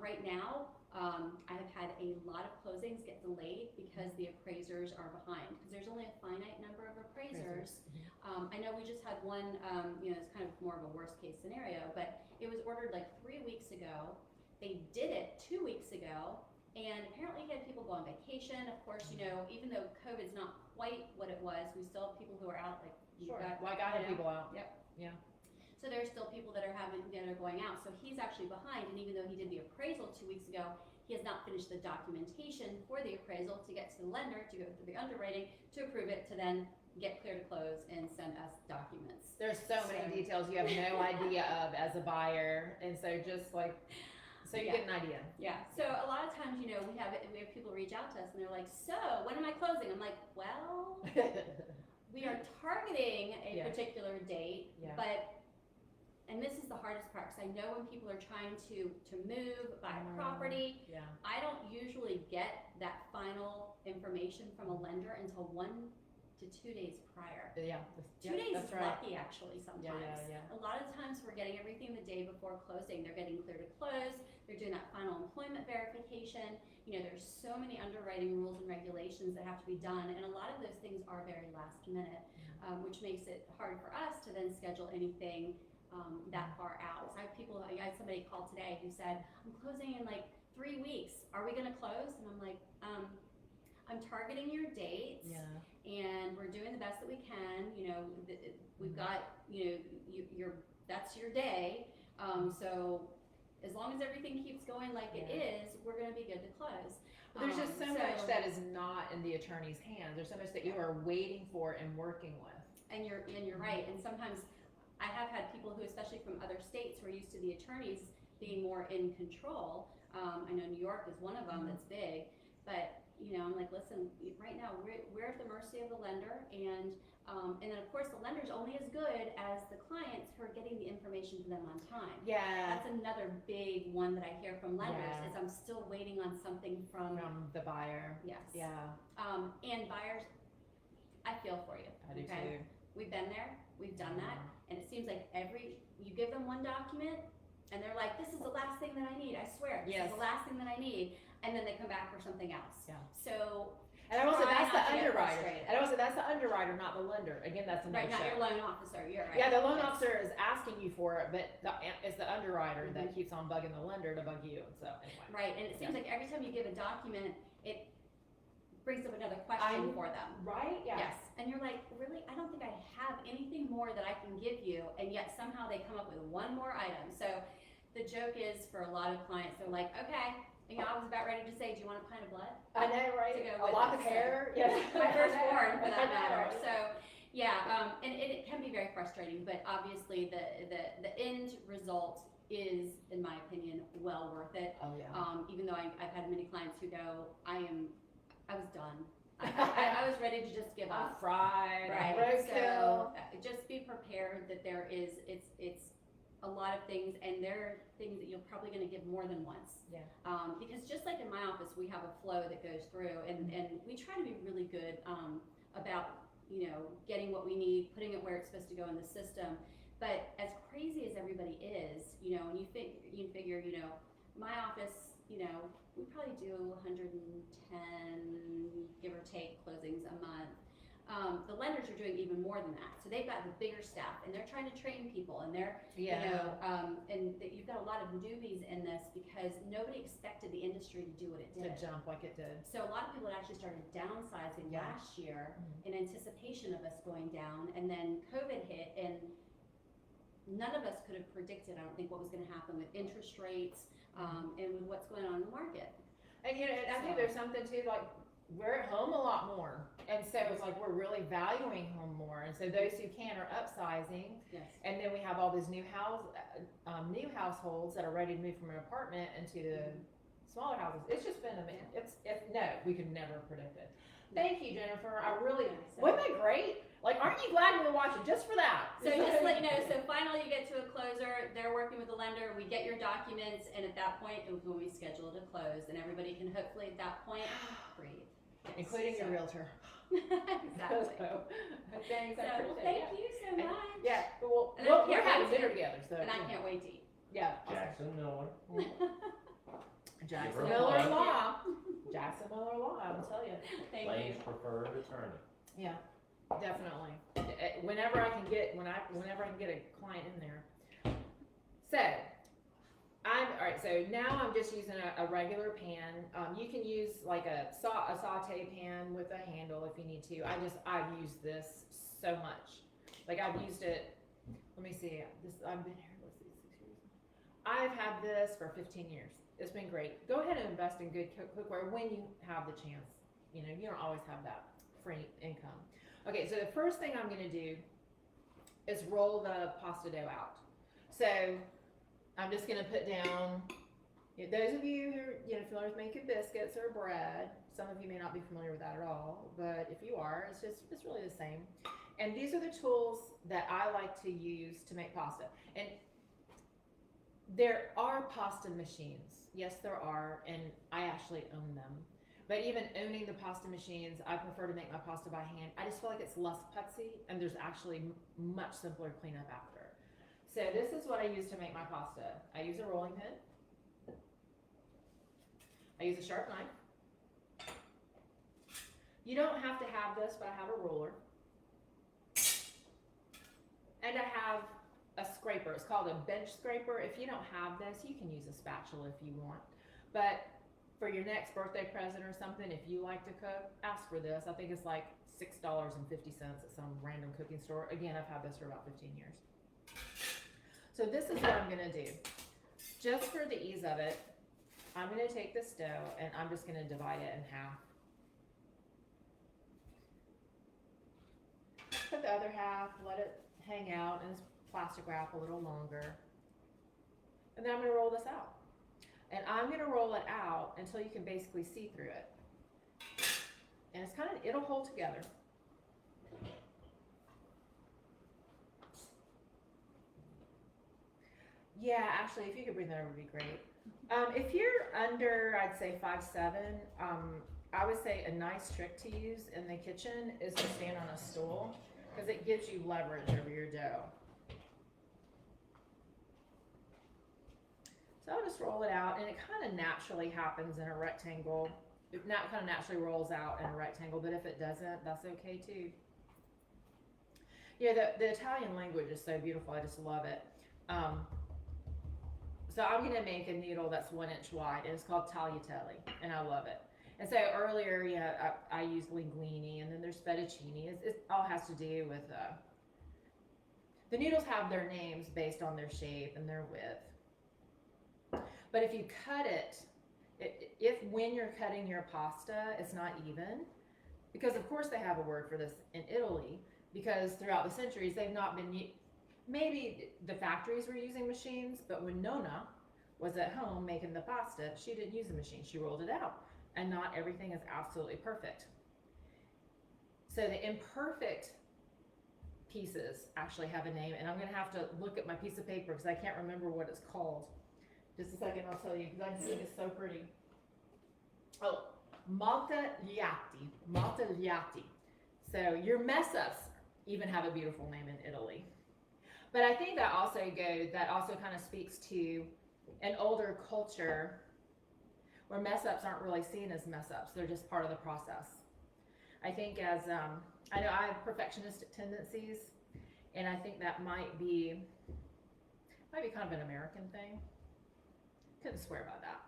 Right now, I have had a lot of closings get delayed because the appraisers are behind, because there's only a finite number of appraisers. I know we just had one, it's kind of more of a worst case scenario, but it was ordered like 3 weeks ago. They did it 2 weeks ago. And apparently he had people go on vacation. Of course, even though COVID's not quite what it was, we still have people who are out, like I had people out. So there's still people that are going out. So he's actually behind, and even though he did the appraisal 2 weeks ago, he has not finished the documentation for the appraisal to get to the lender, to go through the underwriting, to approve it, to then get clear to close and send us documents. There's so many details you have no idea of as a buyer, and so just like. So you get an idea. So a lot of times, we have people reach out to us and they're like, so when am I closing? I'm like, well, we are targeting a particular date, but and this is the hardest part, because I know when people are trying to move, buy a property, Yeah. I don't usually get that final information from a lender until 1 to 2 days prior. Yeah. 2 days that's is right. lucky, actually, sometimes. Yeah. A lot of times we're getting everything the day before closing. They're getting clear to close. They're doing that final employment verification. You know, there's so many underwriting rules and regulations that have to be done, and a lot of those things are very last minute, which makes it hard for us to then schedule anything that far out. So I had somebody call today who said, I'm closing in like 3 weeks. Are we gonna close? And I'm like, I'm targeting your dates. Yeah. And we're doing the best that we can. You know, we've got, you know, that's your day. So as long as everything keeps going like it is, we're going to be good to close. But there's just so much that is not in the attorney's hands. There's so much that you are waiting for and working with. And you're right. And sometimes I have had people who, especially from other states, who are used to the attorneys being more in control. I know New York is one of them that's big, but you know, I'm like, listen, right now we're at the mercy of the lender, and then of course the lender's only as good as the clients who are getting the information to them on time. Yeah. That's another big one that I hear from lenders is I'm still waiting on something from the buyer. Yes. Yeah. And buyers, I feel for you. I do too. We've been there, we've done that, and it seems like you give them one document, and they're like, this is the last thing that I need, I swear, this is the last thing that I need, and then they come back for something else. Yeah. So, and I also, that's the not to get underwriter. frustrated. And also, that's the underwriter, not the lender. Again, that's a right, not no-show. your loan officer, you're right. Yeah, the loan officer is asking you for it, but it's the underwriter that keeps on bugging the lender to bug you. So anyway. Right, and it seems like every time you give a document, it brings up another question for them. Right? Yeah. Yes, and you're like, really? I don't think I have anything more that I can give you, and yet somehow they come up with one more item. So the joke is, for a lot of clients, they're like, okay, you know, I was about ready to say, do you want a pint of blood? I know, right? To go A with lock it, of so- hair. Yes. My firstborn, for I that know, matter. right? So, yeah, and it can be very frustrating, but obviously the end result is, in my opinion, well worth it. Oh yeah. Even though I've had many clients who go, I was done. I was ready to just give I'm up. fried. Right. Roadkill. So just be prepared that there is it's a lot of things, and there are things that you're probably going to give more than once. Yeah. Because just like in my office, we have a flow that goes through, and we try to be really good about, you know, getting what we need, putting it where it's supposed to go in the system. But as crazy as everybody is, you know, and you figure, you know, my office, you know, we probably do 110, give or take, closings a month. The lenders are doing even more than that. So they've got the bigger staff, and they're trying to train people, and they're, you know, and you've got a lot of newbies in this because nobody expected the industry to do what it To did. jump like it did. So a lot of people had actually started downsizing last year in anticipation of us going down, and then COVID hit, and none of us could have predicted, I don't think, what was going to happen with interest rates and with what's going on in the market. And you know, and I think there's something too, like, we're at home a lot more, and so it's like we're really valuing home more, and so those who can are upsizing. Yes. And then we have all these new households that are ready to move from an apartment into the smaller houses. It's just been amazing. We could never predict it. Thank you, Jennifer. I really, wasn't that great? Like, aren't you glad we were watching just for that? So just to let you know, so finally you get to a closer, they're working with the lender, we get your documents, and at that point, it was when we schedule to close, and everybody can hopefully at that point breathe. Including your realtor. Exactly. So, thanks, I So, appreciate thank it. you so much. Yeah, well, And I we're can't having wait dinner to- together, so. And I can't wait to eat. Yeah. Jackson Miller. Jackson Give her a Miller plug. Law. Jackson Miller Law, I'm telling you. Thank Lane's you. preferred attorney. Yeah, definitely. Whenever I can get a client in there. So, all right, so now I'm just using a regular pan. You can use like a saute pan with a handle if you need to. I've used this so much. Like, I've used it, let me see, I've been here, let's see, 6 years. I've had this for 15 years. It's been great. Go ahead and invest in good cookware when you have the chance. You know, you don't always have that free income. Okay, so the first thing I'm gonna do is roll the pasta dough out. So I'm just gonna put down, those of you who are, familiar with making biscuits or bread, some of you may not be familiar with that at all, but if you are, it's really the same. And these are the tools that I like to use to make pasta. And There are pasta machines. Yes, there are, and I actually own them. But even owning the pasta machines, I prefer to make my pasta by hand. I just feel like it's less putsy, and there's actually much simpler to clean up after. So this is what I use to make my pasta. I use a rolling pin. I use a sharp knife. You don't have to have this, but I have a ruler. And I have a scraper. It's called a bench scraper. If you don't have this, you can use a spatula if you want. But for your next birthday present or something, if you like to cook, ask for this. I think it's like $6.50 at some random cooking store. Again, I've had this for about 15 years. So this is what I'm gonna do. Just for the ease of it, I'm gonna take this dough and I'm just gonna divide it in half. Put the other half, let it hang out in this plastic wrap a little longer. And then I'm gonna roll this out. And I'm gonna roll it out until you can basically see through it. And it's it'll hold together. Yeah, actually, if you could bring that over, would be great. If you're under, I'd say 5'7", I would say a nice trick to use in the kitchen is to stand on a stool because it gives you leverage over your dough. So I'll just roll it out, and it kind of naturally happens in a rectangle. It kind of naturally rolls out in a rectangle, but if it doesn't, that's okay too. Yeah, the Italian language is so beautiful. I just love it. So I'm gonna make a noodle that's 1 inch wide, and it's called tagliatelle, and I love it. And so earlier, yeah, I used linguine, and then there's fettuccine. It all has to do with, the noodles have their names based on their shape and their width. But if you cut it, when you're cutting your pasta, it's not even, because of course they have a word for this in Italy, because throughout the centuries, they've not been, maybe the factories were using machines, but when Nonna was at home making the pasta, she didn't use a machine, she rolled it out. And not everything is absolutely perfect. So the imperfect pieces actually have a name, and I'm gonna have to look at my piece of paper because I can't remember what it's called. Just a second, I'll tell you, because I just think it's so pretty. Oh, maltagliati. So your mess ups even have a beautiful name in Italy. But I think that also kind of speaks to an older culture where mess ups aren't really seen as mess ups. They're just part of the process. I think I know I have perfectionistic tendencies, and I think that might be kind of an American thing. Couldn't swear by that.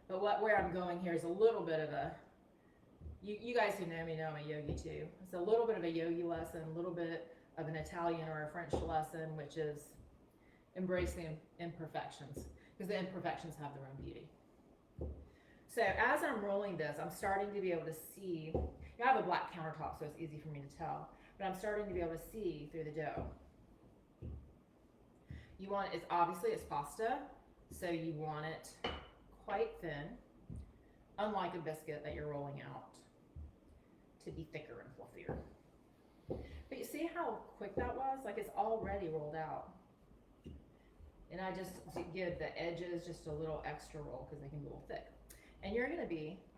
But where I'm going here is a little bit of a, you guys who know me know I'm a yogi too. It's a little bit of a yogi lesson, a little bit of an Italian or a French lesson, which is embracing imperfections, because the imperfections have their own beauty. So as I'm rolling this, I'm starting to be able to see, I have a black countertop, so it's easy for me to tell, but I'm starting to be able to see through the dough. Obviously it's pasta, so you want it quite thin, unlike a biscuit that you're rolling out, to be thicker and fluffier. But you see how quick that was? Like it's already rolled out. And I just give the edges just a little extra roll because they can be a little thick. And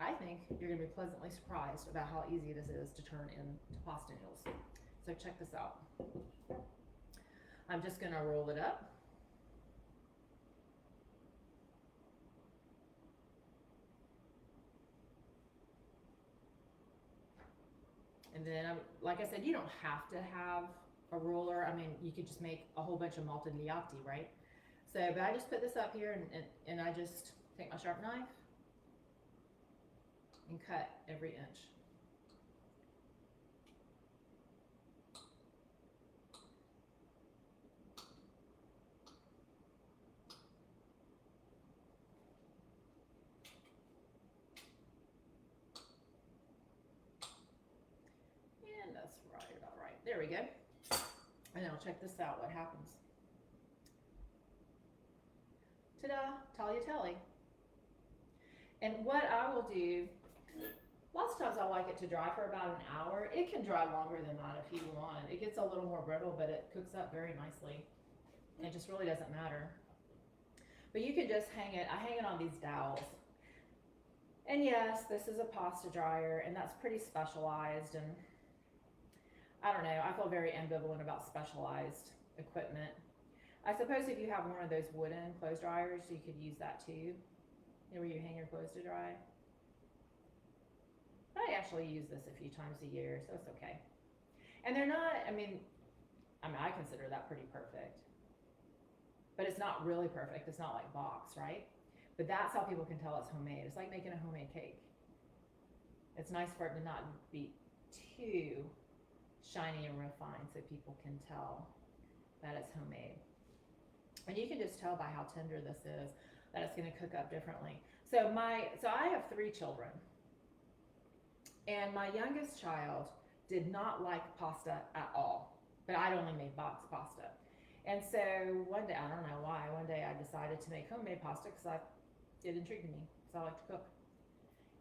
I think you're gonna be pleasantly surprised about how easy this is to turn into pasta noodles. So check this out. I'm just gonna roll it up. And then, like I said, you don't have to have a roller. I mean, you could just make a whole bunch of maltagliati, right? So, but I just put this up here and I just take my sharp knife and cut every inch. And that's right, about right. There we go. And now check this out, what happens. Ta-da, tagliatelle. And what I will do, lots of times I like it to dry for about an hour. It can dry longer than that if you want. It gets a little more brittle, but it cooks up very nicely. It just really doesn't matter. But you can just hang it, I hang it on these dowels. And yes, this is a pasta dryer, and that's pretty specialized, and I don't know, I feel very ambivalent about specialized equipment. I suppose if you have one of those wooden clothes dryers, you could use that too, where you hang your clothes to dry. I actually use this a few times a year, so it's okay. And they're not, I mean, I consider that pretty perfect. But it's not really perfect. It's not like box, right? But that's how people can tell it's homemade. It's like making a homemade cake. It's nice for it to not be too shiny and refined so people can tell that it's homemade. And you can just tell by how tender this is that it's going to cook up differently. So I have 3 children. And my youngest child did not like pasta at all. But I'd only made box pasta. And so one day, I don't know why, one day I decided to make homemade pasta because it intrigued me, because I like to cook.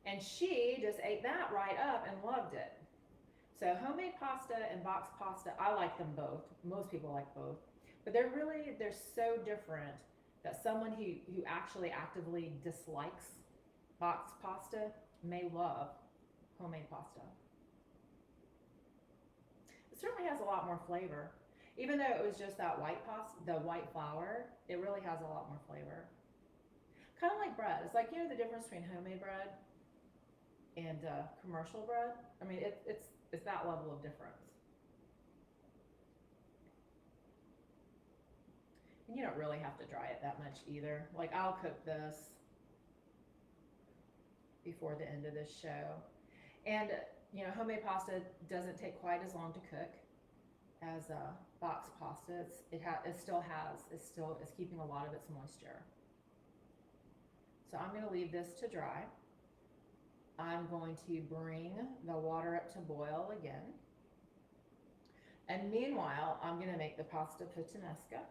And she just ate that right up and loved it. So homemade pasta and box pasta, I like them both. Most people like both. But they're so different that someone who actually actively dislikes box pasta may love homemade pasta. It certainly has a lot more flavor. Even though it was just that white pasta, the white flour, it really has a lot more flavor. Kind of like bread. It's like, you know, the difference between homemade bread and commercial bread. I mean, it's that level of difference. And you don't really have to dry it that much either. Like, I'll cook this before the end of this show. And, you know, homemade pasta doesn't take quite as long to cook as box pasta. It's keeping a lot of its moisture. So I'm going to leave this to dry. I'm going to bring the water up to boil again. And meanwhile, I'm going to make the pasta puttanesca.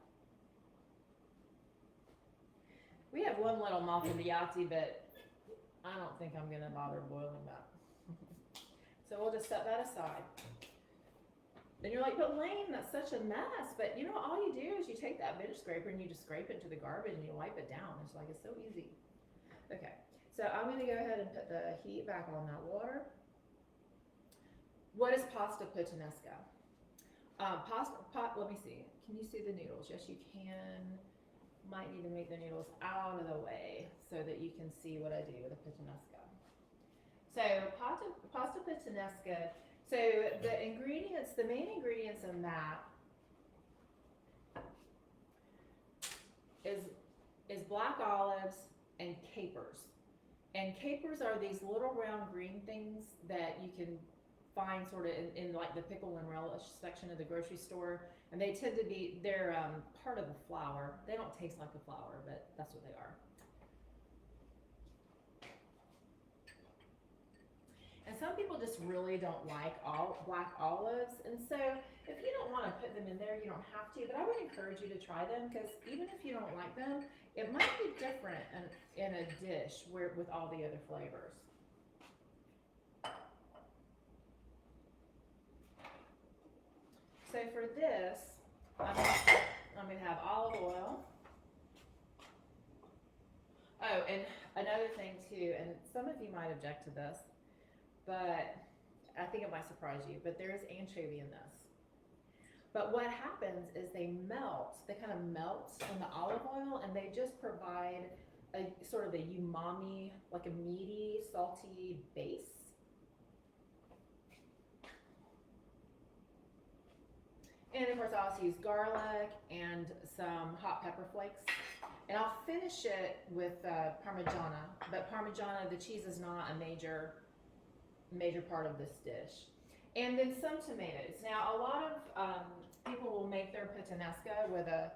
We have one little maltagliati, but I don't think I'm going to bother boiling that. So we'll just set that aside. And you're like, but Lane, that's such a mess. But you know, all you do is you take that bench scraper and you just scrape it to the garbage and you wipe it down. It's like, it's so easy. Okay, so I'm going to go ahead and put the heat back on that water. What is pasta puttanesca? Let me see. Can you see the noodles? Yes, you can. Might need to make the noodles out of the way so that you can see what I do with a puttanesca. So pasta puttanesca. So the ingredients, the main ingredients in that is black olives and capers. And capers are these little round green things that you can find sort of in like the pickle and relish section of the grocery store. And they tend to be, they're part of the flour. They don't taste like a flour, but that's what they are. And some people just really don't like black olives. And so if you don't want to put them in there, you don't have to. But I would encourage you to try them because even if you don't like them, it might be different in a dish with all the other flavors. So for this, I'm going to have olive oil. Oh, and another thing too, and some of you might object to this, but I think it might surprise you, but there is anchovy in this. But what happens is they kind of melt in the olive oil, and they just provide a sort of a umami, like a meaty, salty base. And of course, I also use garlic and some hot pepper flakes. And I'll finish it with Parmigiana, but Parmigiana, the cheese is not a major part of this dish. And then some tomatoes. Now, a lot of people will make their puttanesca with a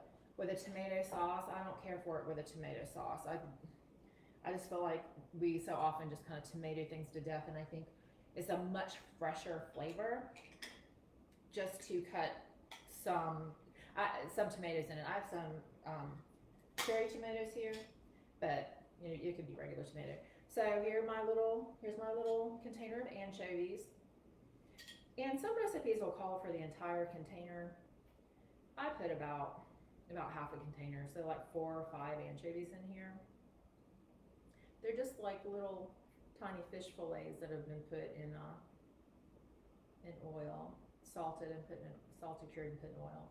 tomato sauce. I don't care for it with a tomato sauce. I just feel like we so often just kind of tomato things to death, and I think it's a much fresher flavor just to cut some tomatoes in it. I have some cherry tomatoes here, but you know, it could be regular tomato. So here's my little container of anchovies. And some recipes will call for the entire container. I put about about half a container, so like 4 or 5 anchovies in here. They're just like little tiny fish fillets that have been put in oil, salted, cured, and put in oil.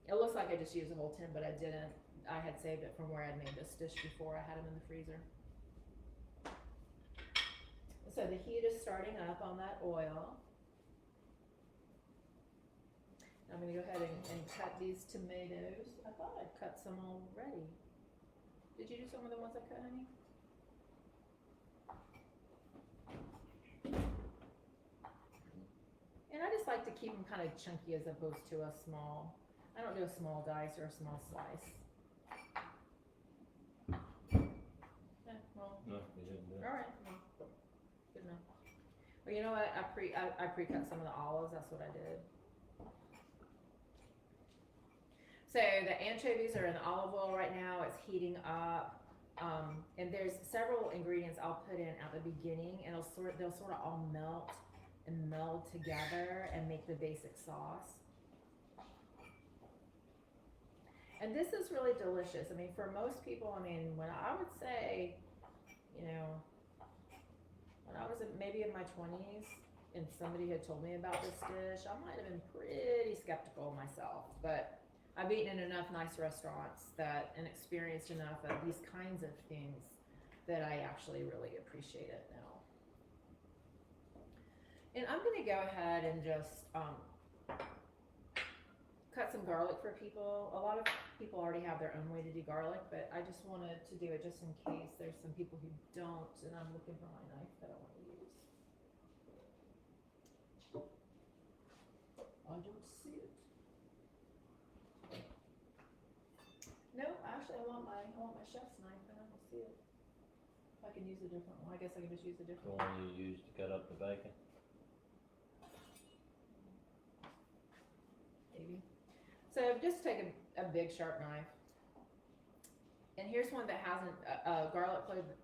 It looks like I just used a whole tin, but I didn't. I had saved it from where I'd made this dish before. I had them in the freezer. So the heat is starting up on that oil. I'm going to go ahead and cut these tomatoes. I thought I'd cut some already. Did you do some of the ones I cut, honey? And I just like to keep them kind of chunky as opposed to a small. I don't do a small dice or a small slice. Well, No, you didn't do it. all right. Well, good enough. Well, you know what? I pre-cut some of the olives. That's what I did. So the anchovies are in olive oil right now. It's heating up, and there's several ingredients I'll put in at the beginning, and they'll sort of all melt and meld together and make the basic sauce. And this is really delicious. I mean, for most people, I mean, when I would say, you know, when I was maybe in my 20s and somebody had told me about this dish, I might have been pretty skeptical myself, but I've eaten in enough nice restaurants and experienced enough of these kinds of things that I actually really appreciate it now. And I'm going to go ahead and just cut some garlic for people. A lot of people already have their own way to do garlic, but I just wanted to do it just in case there's some people who don't, and I'm looking for my knife that I want to use. I don't see it. No, actually, I want my chef's knife, and I don't see it. I can use a different one. I guess I can just use a The different one you used to cut up the bacon. maybe. So just take a big sharp knife, and here's one that hasn't a garlic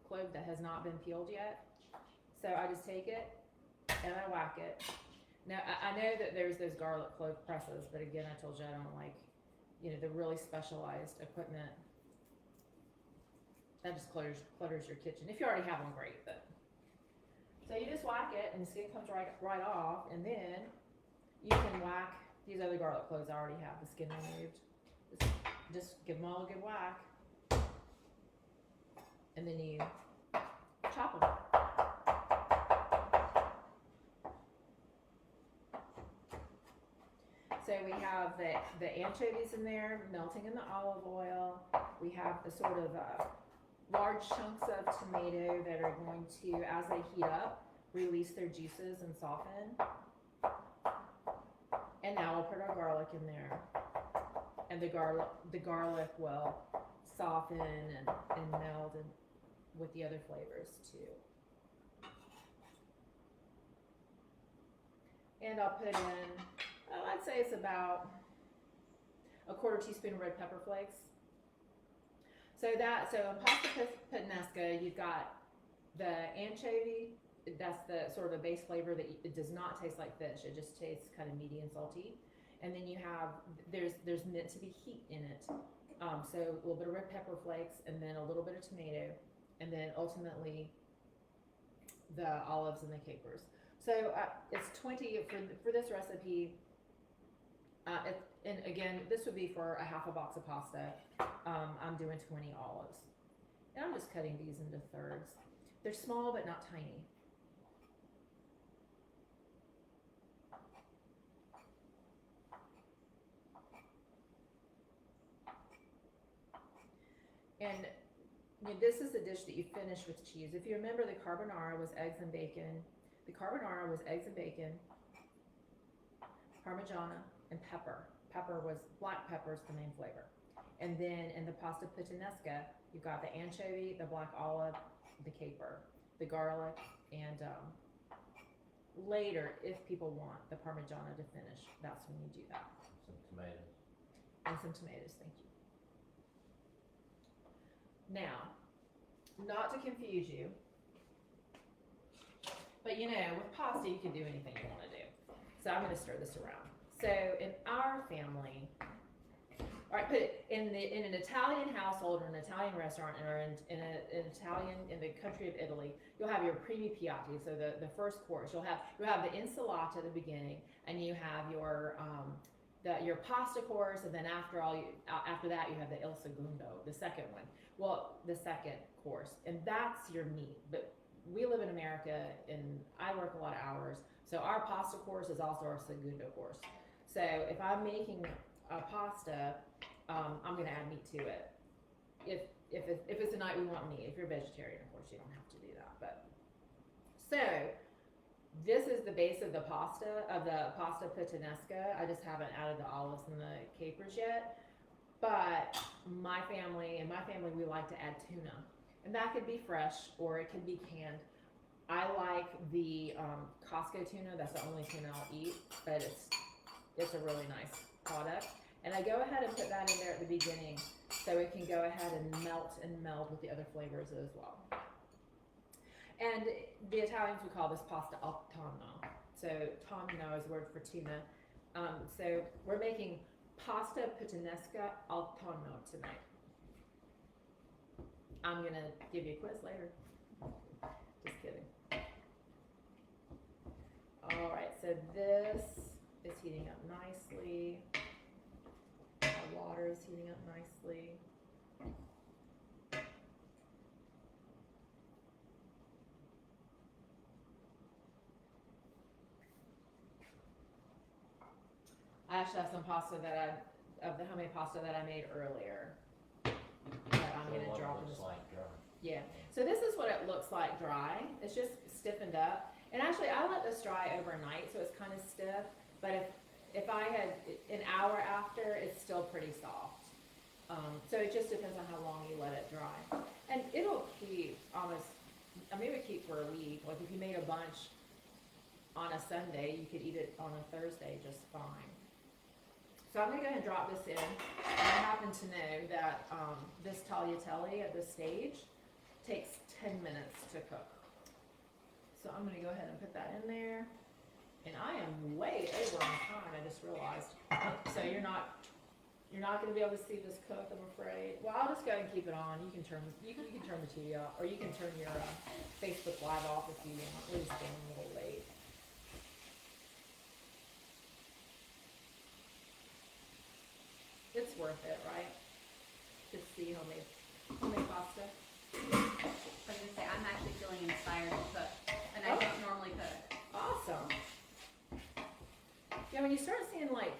clove that has not been peeled yet. So I just take it and I whack it. Now I know that there's those garlic clove presses, but again, I told you I don't like, you know, the really specialized equipment. That just clutters your kitchen. If you already have one, great. But so you just whack it, and the skin comes right off, and then you can whack these other garlic cloves. I already have the skin removed. Just give them all a good whack, and then you chop them. So we have the anchovies in there melting in the olive oil. We have the sort of large chunks of tomato that are going to, as they heat up, release their juices and soften. And now we'll put our garlic in there, and the garlic will soften and meld with the other flavors too. And I'll put in, I'd say it's about a 1/4 teaspoon of red pepper flakes. So in pasta puttanesca, you've got the anchovy. That's the sort of a base flavor that it does not taste like fish. It just tastes kind of meaty and salty. And then you have, there's meant to be heat in it. So a little bit of red pepper flakes, and then a little bit of tomato, and then ultimately the olives and the capers. So it's 20 for this recipe. And again, this would be for a half a box of pasta. I'm doing 20 olives. And I'm just cutting these into thirds. They're small, but not tiny. And you know, this is a dish that you finish with cheese. If you remember, the carbonara was eggs and bacon. The carbonara was eggs and bacon, Parmigiana, and pepper. Black pepper is the main flavor. And then in the pasta puttanesca, you've got the anchovy, the black olive, the caper, the garlic, and later, if people want the Parmigiana to finish, that's when you do that. Some tomatoes. And some tomatoes, thank you. Now, not to confuse you, but you know, with pasta, you can do anything you want to do. So I'm going to stir this around. So in our family, right, put it in an Italian household or an Italian restaurant or in an Italian in the country of Italy, you'll have your primi piatti, so the first course. You'll have the insalata at the beginning, and you have your pasta course, and then after that you have the il segundo, the second one. Well, the second course, and that's your meat. But we live in America, and I work a lot of hours, so our pasta course is also our segundo course. So if I'm making a pasta, I'm gonna add meat to it. If it's a night we want meat. If you're vegetarian, of course, you don't have to do that. But so this is the base of the pasta puttanesca. I just haven't added the olives and the capers yet. But my family, we like to add tuna, and that could be fresh or it could be canned. I like the Costco tuna. That's the only tuna I'll eat, but it's a really nice product. And I go ahead and put that in there at the beginning so it can go ahead and meld with the other flavors as well. And the Italians would call this pasta al tonno. So tonno is a word for tuna. So we're making pasta puttanesca al tonno tonight. I'm gonna give you a quiz later. Just kidding. All right, so this is heating up nicely. Our water is heating up nicely. I actually have some pasta of the homemade pasta that I made earlier that I'm going to drop in this. Like dry. Yeah. So this is what it looks like dry. It's just stiffened up. And actually, I let this dry overnight, so it's kind of stiff. But if I had an hour after, it's still pretty soft. So it just depends on how long you let it dry. And it'll keep almost, I mean, it would keep for a week. Like if you made a bunch on a Sunday, you could eat it on a Thursday just fine. So I'm going to go ahead and drop this in. And I happen to know that this tagliatelle at this stage takes 10 minutes to cook. So I'm going to go ahead and put that in there. And I am way over on time, I just realized. So you're not going to be able to see this cook, I'm afraid. Well, I'll just go ahead and keep it on. You can turn the TV off, or you can turn your Facebook Live off if you want. We're just getting a little late. It's worth it, right? To see homemade pasta. I was gonna say, I'm actually feeling inspired to cook, and I don't normally cook. Awesome. Yeah, when you start seeing like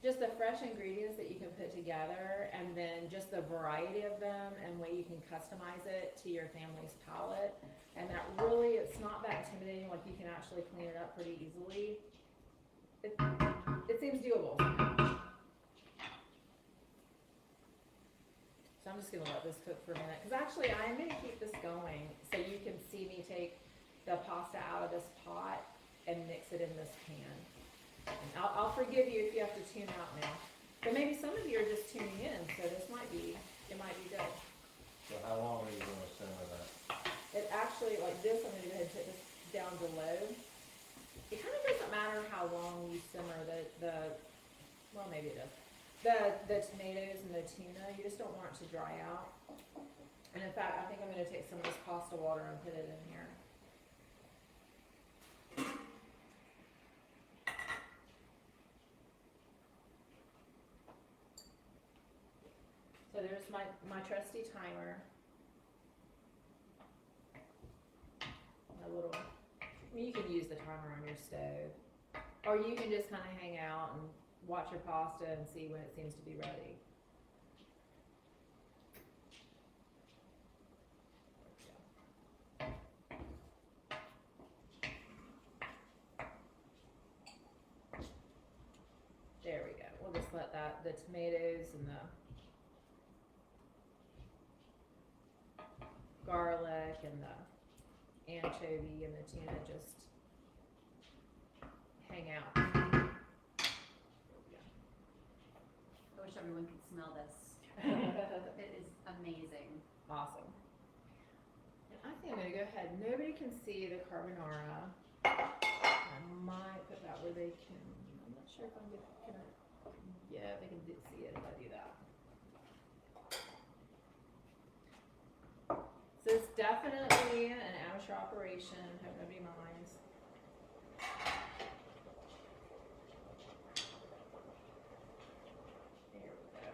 just the fresh ingredients that you can put together, and then just the variety of them and way you can customize it to your family's palate, and that really, it's not that intimidating. Like you can actually clean it up pretty easily. It seems doable. So I'm just gonna let this cook for a minute, because actually I'm gonna keep this going so you can see me take the pasta out of this pot and mix it in this pan. And I'll forgive you if you have to tune out now. But maybe some of you are just tuning in, so it might be good. So how long are you gonna simmer that? It actually, like this, I'm gonna go ahead and put this down to low. It kind of doesn't matter how long you simmer well, maybe it does. The tomatoes and the tuna, you just don't want it to dry out. And in fact, I think I'm gonna take some of this pasta water and put it in here. So there's my trusty timer. I mean, you can use the timer on your stove, or you can just kind of hang out and watch your pasta and see when it seems to be ready. There we go. We'll just let the tomatoes and the garlic and the anchovy and the tuna just hang out. I wish everyone could smell this. It is amazing. Awesome. And I think I'm gonna go ahead. Nobody can see the carbonara. I might put that where they can. I'm not sure if I'm gonna. Yeah, they can see it if I do that. So it's definitely an amateur operation. Hope nobody minds. There we go.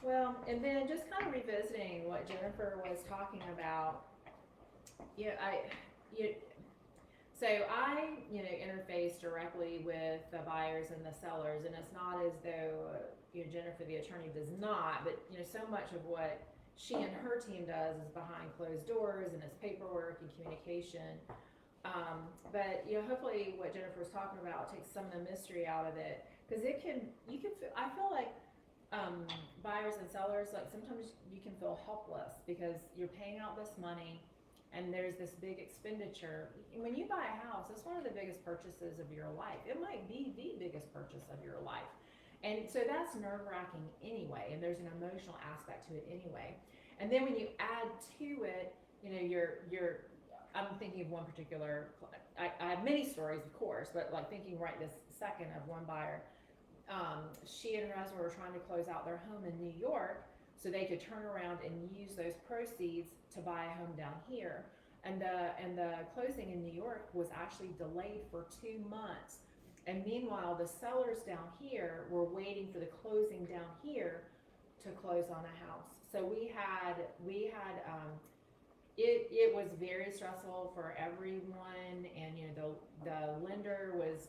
Well, and then just kind of revisiting what Jennifer was talking about. So I interface directly with the buyers and the sellers, and it's not as though Jennifer, the attorney, does not, but so much of what she and her team does is behind closed doors, and it's paperwork and communication. But hopefully, what Jennifer was talking about takes some of the mystery out of it, because I feel like buyers and sellers, like sometimes you can feel helpless because you're paying out this money and there's this big expenditure. When you buy a house, it's one of the biggest purchases of your life. It might be the biggest purchase of your life. And so that's nerve-wracking anyway, and there's an emotional aspect to it anyway. And then when you add to it, I'm thinking of one particular, I have many stories, of course, but like thinking right this second of one buyer. She and her husband were trying to close out their home in New York so they could turn around and use those proceeds to buy a home down here. And the closing in New York was actually delayed for 2 months. And meanwhile, the sellers down here were waiting for the closing down here to close on a house. So it was very stressful for everyone, and the lender was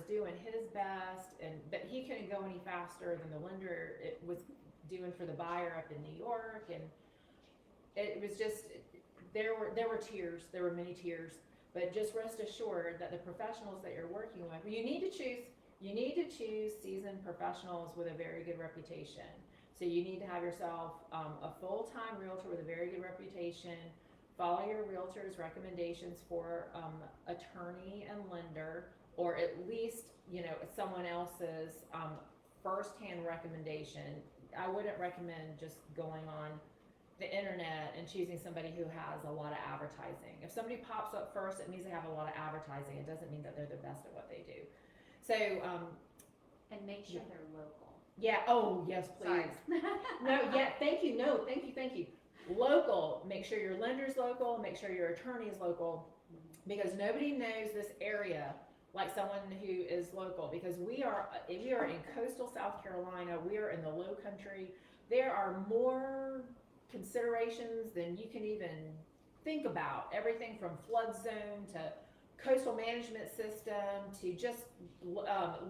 doing his best, but he couldn't go any faster than the lender was doing for the buyer up in New York, and it was just there were tears, there were many tears. But just rest assured that the professionals that you're working with, you need to choose seasoned professionals with a very good reputation. So you need to have yourself a full-time realtor with a very good reputation. Follow your realtor's recommendations for attorney and lender, or at least someone else's first-hand recommendation. I wouldn't recommend just going on the internet and choosing somebody who has a lot of advertising. If somebody pops up first, it means they have a lot of advertising. It doesn't mean that they're the best at what they do. So and make sure they're local. Yeah. Oh yes, please. No. Yeah. Thank you. No. Thank you. Thank you. Local. Make sure your lender's local. Make sure your attorney is local, because nobody knows this area like someone who is local. Because we are in coastal South Carolina. We are in the Low Country. There are more considerations than you can even think about. Everything from flood zone to coastal management system to just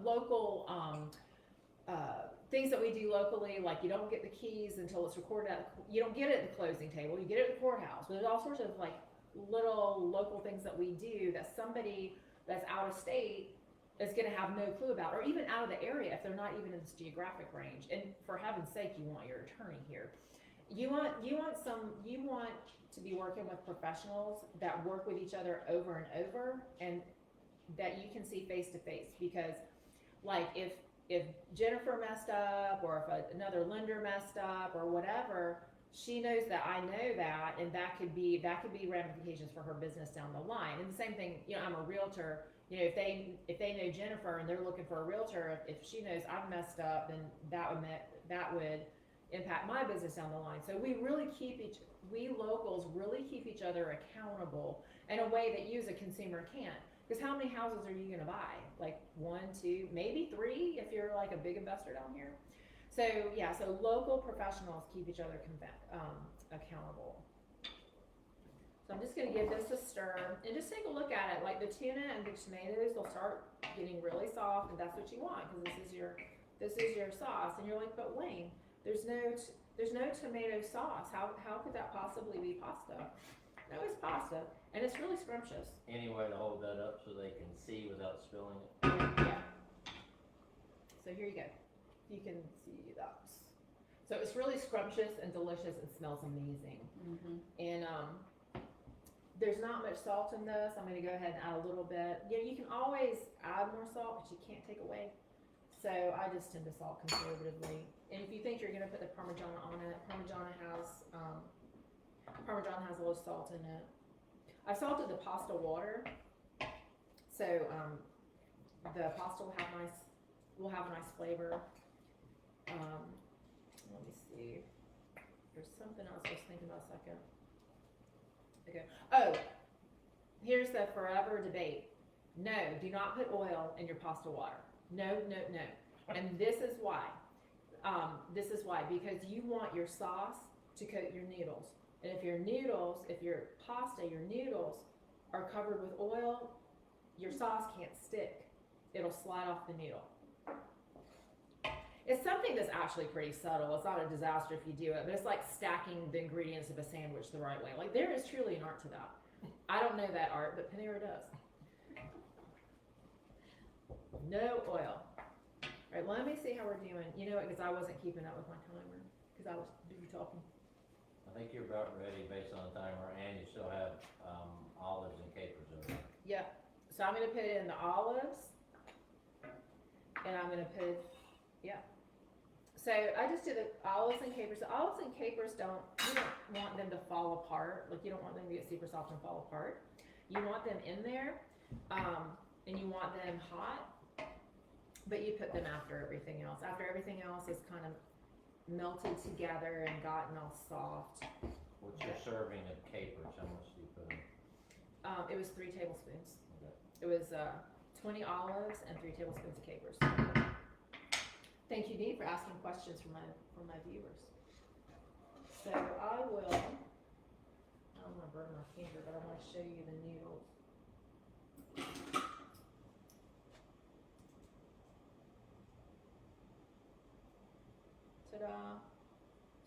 local things that we do locally, like you don't get the keys until it's recorded you don't get it at the closing table, you get it at the courthouse. But there's all sorts of like little local things that we do that somebody that's out of state is going to have no clue about, or even out of the area if they're not even in this geographic range. And for heaven's sake, you want your attorney here. You want to be working with professionals that work with each other over and over, and that you can see face to face. Because like if Jennifer messed up, or if another lender messed up or whatever, she knows that I know that, and that could be ramifications for her business down the line. And the same thing, I'm a realtor. If they know Jennifer and they're looking for a realtor, if she knows I've messed up, then that would impact my business down the line. So we locals really keep each other accountable in a way that you as a consumer can't. Because how many houses are you going to buy? Like 1, 2, maybe 3 if you're like a big investor down here. So yeah, so local professionals keep each other accountable. So I'm just going to give this a stir and just take a look at it. Like the tuna and the tomatoes, they'll start getting really soft, and that's what you want, because this is your sauce. And you're like, but Wayne, there's no tomato sauce. How could that possibly be pasta? No, it's pasta, and it's really scrumptious. Any way to hold that up so they can see without spilling it? Yeah. So here you go. You can see that. So it's really scrumptious and delicious and smells amazing. Mm-hmm. And there's not much salt in this. I'm going to go ahead and add a little bit. You can always add more salt, but you can't take away. So I just tend to salt conservatively. And if you think you're going to put the Parmigiana on it, Parmigiana has a little salt in it. I've salted the pasta water, so the pasta will have nice flavor. Let me see. There's something else I was thinking about a second. Okay. Oh, here's the forever debate. No, do not put oil in your pasta water. No, no, no. And this is why. Because you want your sauce to coat your noodles. And if your pasta, your noodles are covered with oil, your sauce can't stick. It'll slide off the noodle. It's something that's actually pretty subtle. It's not a disaster if you do it, but it's like stacking the ingredients of a sandwich the right way. Like, there is truly an art to that. I don't know that art, but Panera does. No oil. All right, let me see how we're doing. You know what, because I wasn't keeping up with my timer, because I was busy talking. I think you're about ready based on the timer, and you still have olives and capers over there. Yep. So I'm going to put in the olives, and I'm going to put, yeah. So I just did the olives and capers. The olives and capers you don't want them to fall apart. Like, you don't want them to get super soft and fall apart. You want them in there, and you want them hot, but you put them after everything else. After everything else is kind of melted together and gotten all soft. What's your serving of capers? How much do you put in? It was 3 tablespoons. Okay. It was 20 olives and 3 tablespoons of capers. Thank you, Dee, for asking questions from my viewers. So I don't want to burn my finger, but I want to show you the noodles. Ta-da!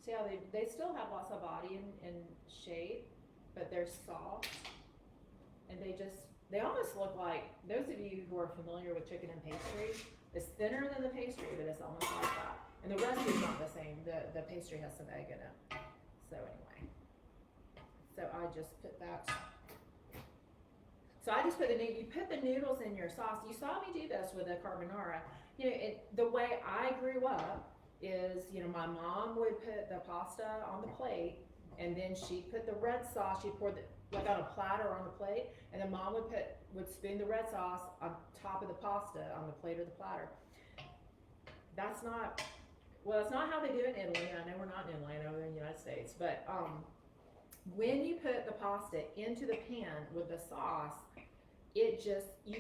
See how they still have lots of body and shape, but they're soft, and they almost look like, those of you who are familiar with chicken and pastry, it's thinner than the pastry, but it's almost like that. And the recipe's not the same. The pastry has some egg in it. So anyway, so I just put that. So I just put you put the noodles in your sauce. You saw me do this with a carbonara. You know, the way I grew up is, my mom would put the pasta on the plate, and then she'd put the red sauce. She'd pour like on a platter on the plate, and then mom would spoon the red sauce on top of the pasta on the plate or the platter. That's not how they do it in Italy. I know we're not in Italy, I know we're in the United States, but when you put the pasta into the pan with the sauce, you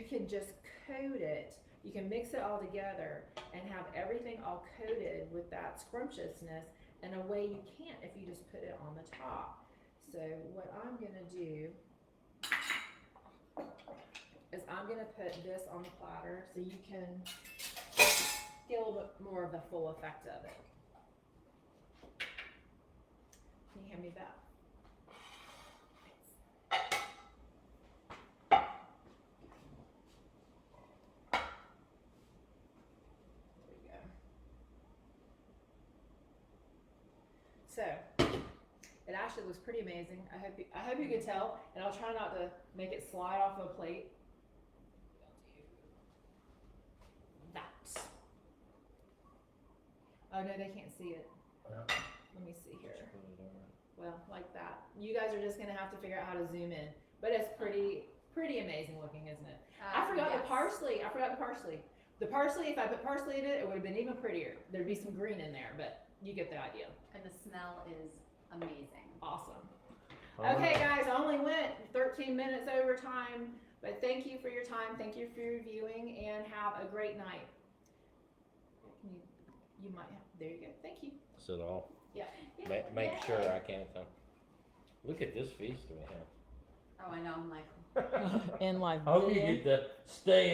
can just coat it. You can mix it all together and have everything all coated with that scrumptiousness in a way you can't if you just put it on the top. So what I'm gonna do is I'm gonna put this on the platter so you can get a little bit more of the full effect of it. Can you hand me that? There we go. So it actually looks pretty amazing. I hope you can tell, and I'll try not to make it slide off of a plate. That. Oh no, they can't see it. Yeah. Let me see here. Well, like that. You guys are just gonna have to figure out how to zoom in, but it's pretty amazing looking, isn't it? I forgot the parsley. The parsley, if I put parsley in it, it would have been even prettier. There'd be some green in there, but you get the idea. And the smell is amazing. Awesome. Okay, guys, I only went 13 minutes over time, but thank you for your time. Thank you for your viewing, and have a great night. You might have, there you go. Thank you. Is it all? Yeah. Make sure I can't. Look at this feast we have. Oh, I know. I'm like. In life. I hope you get to stay in.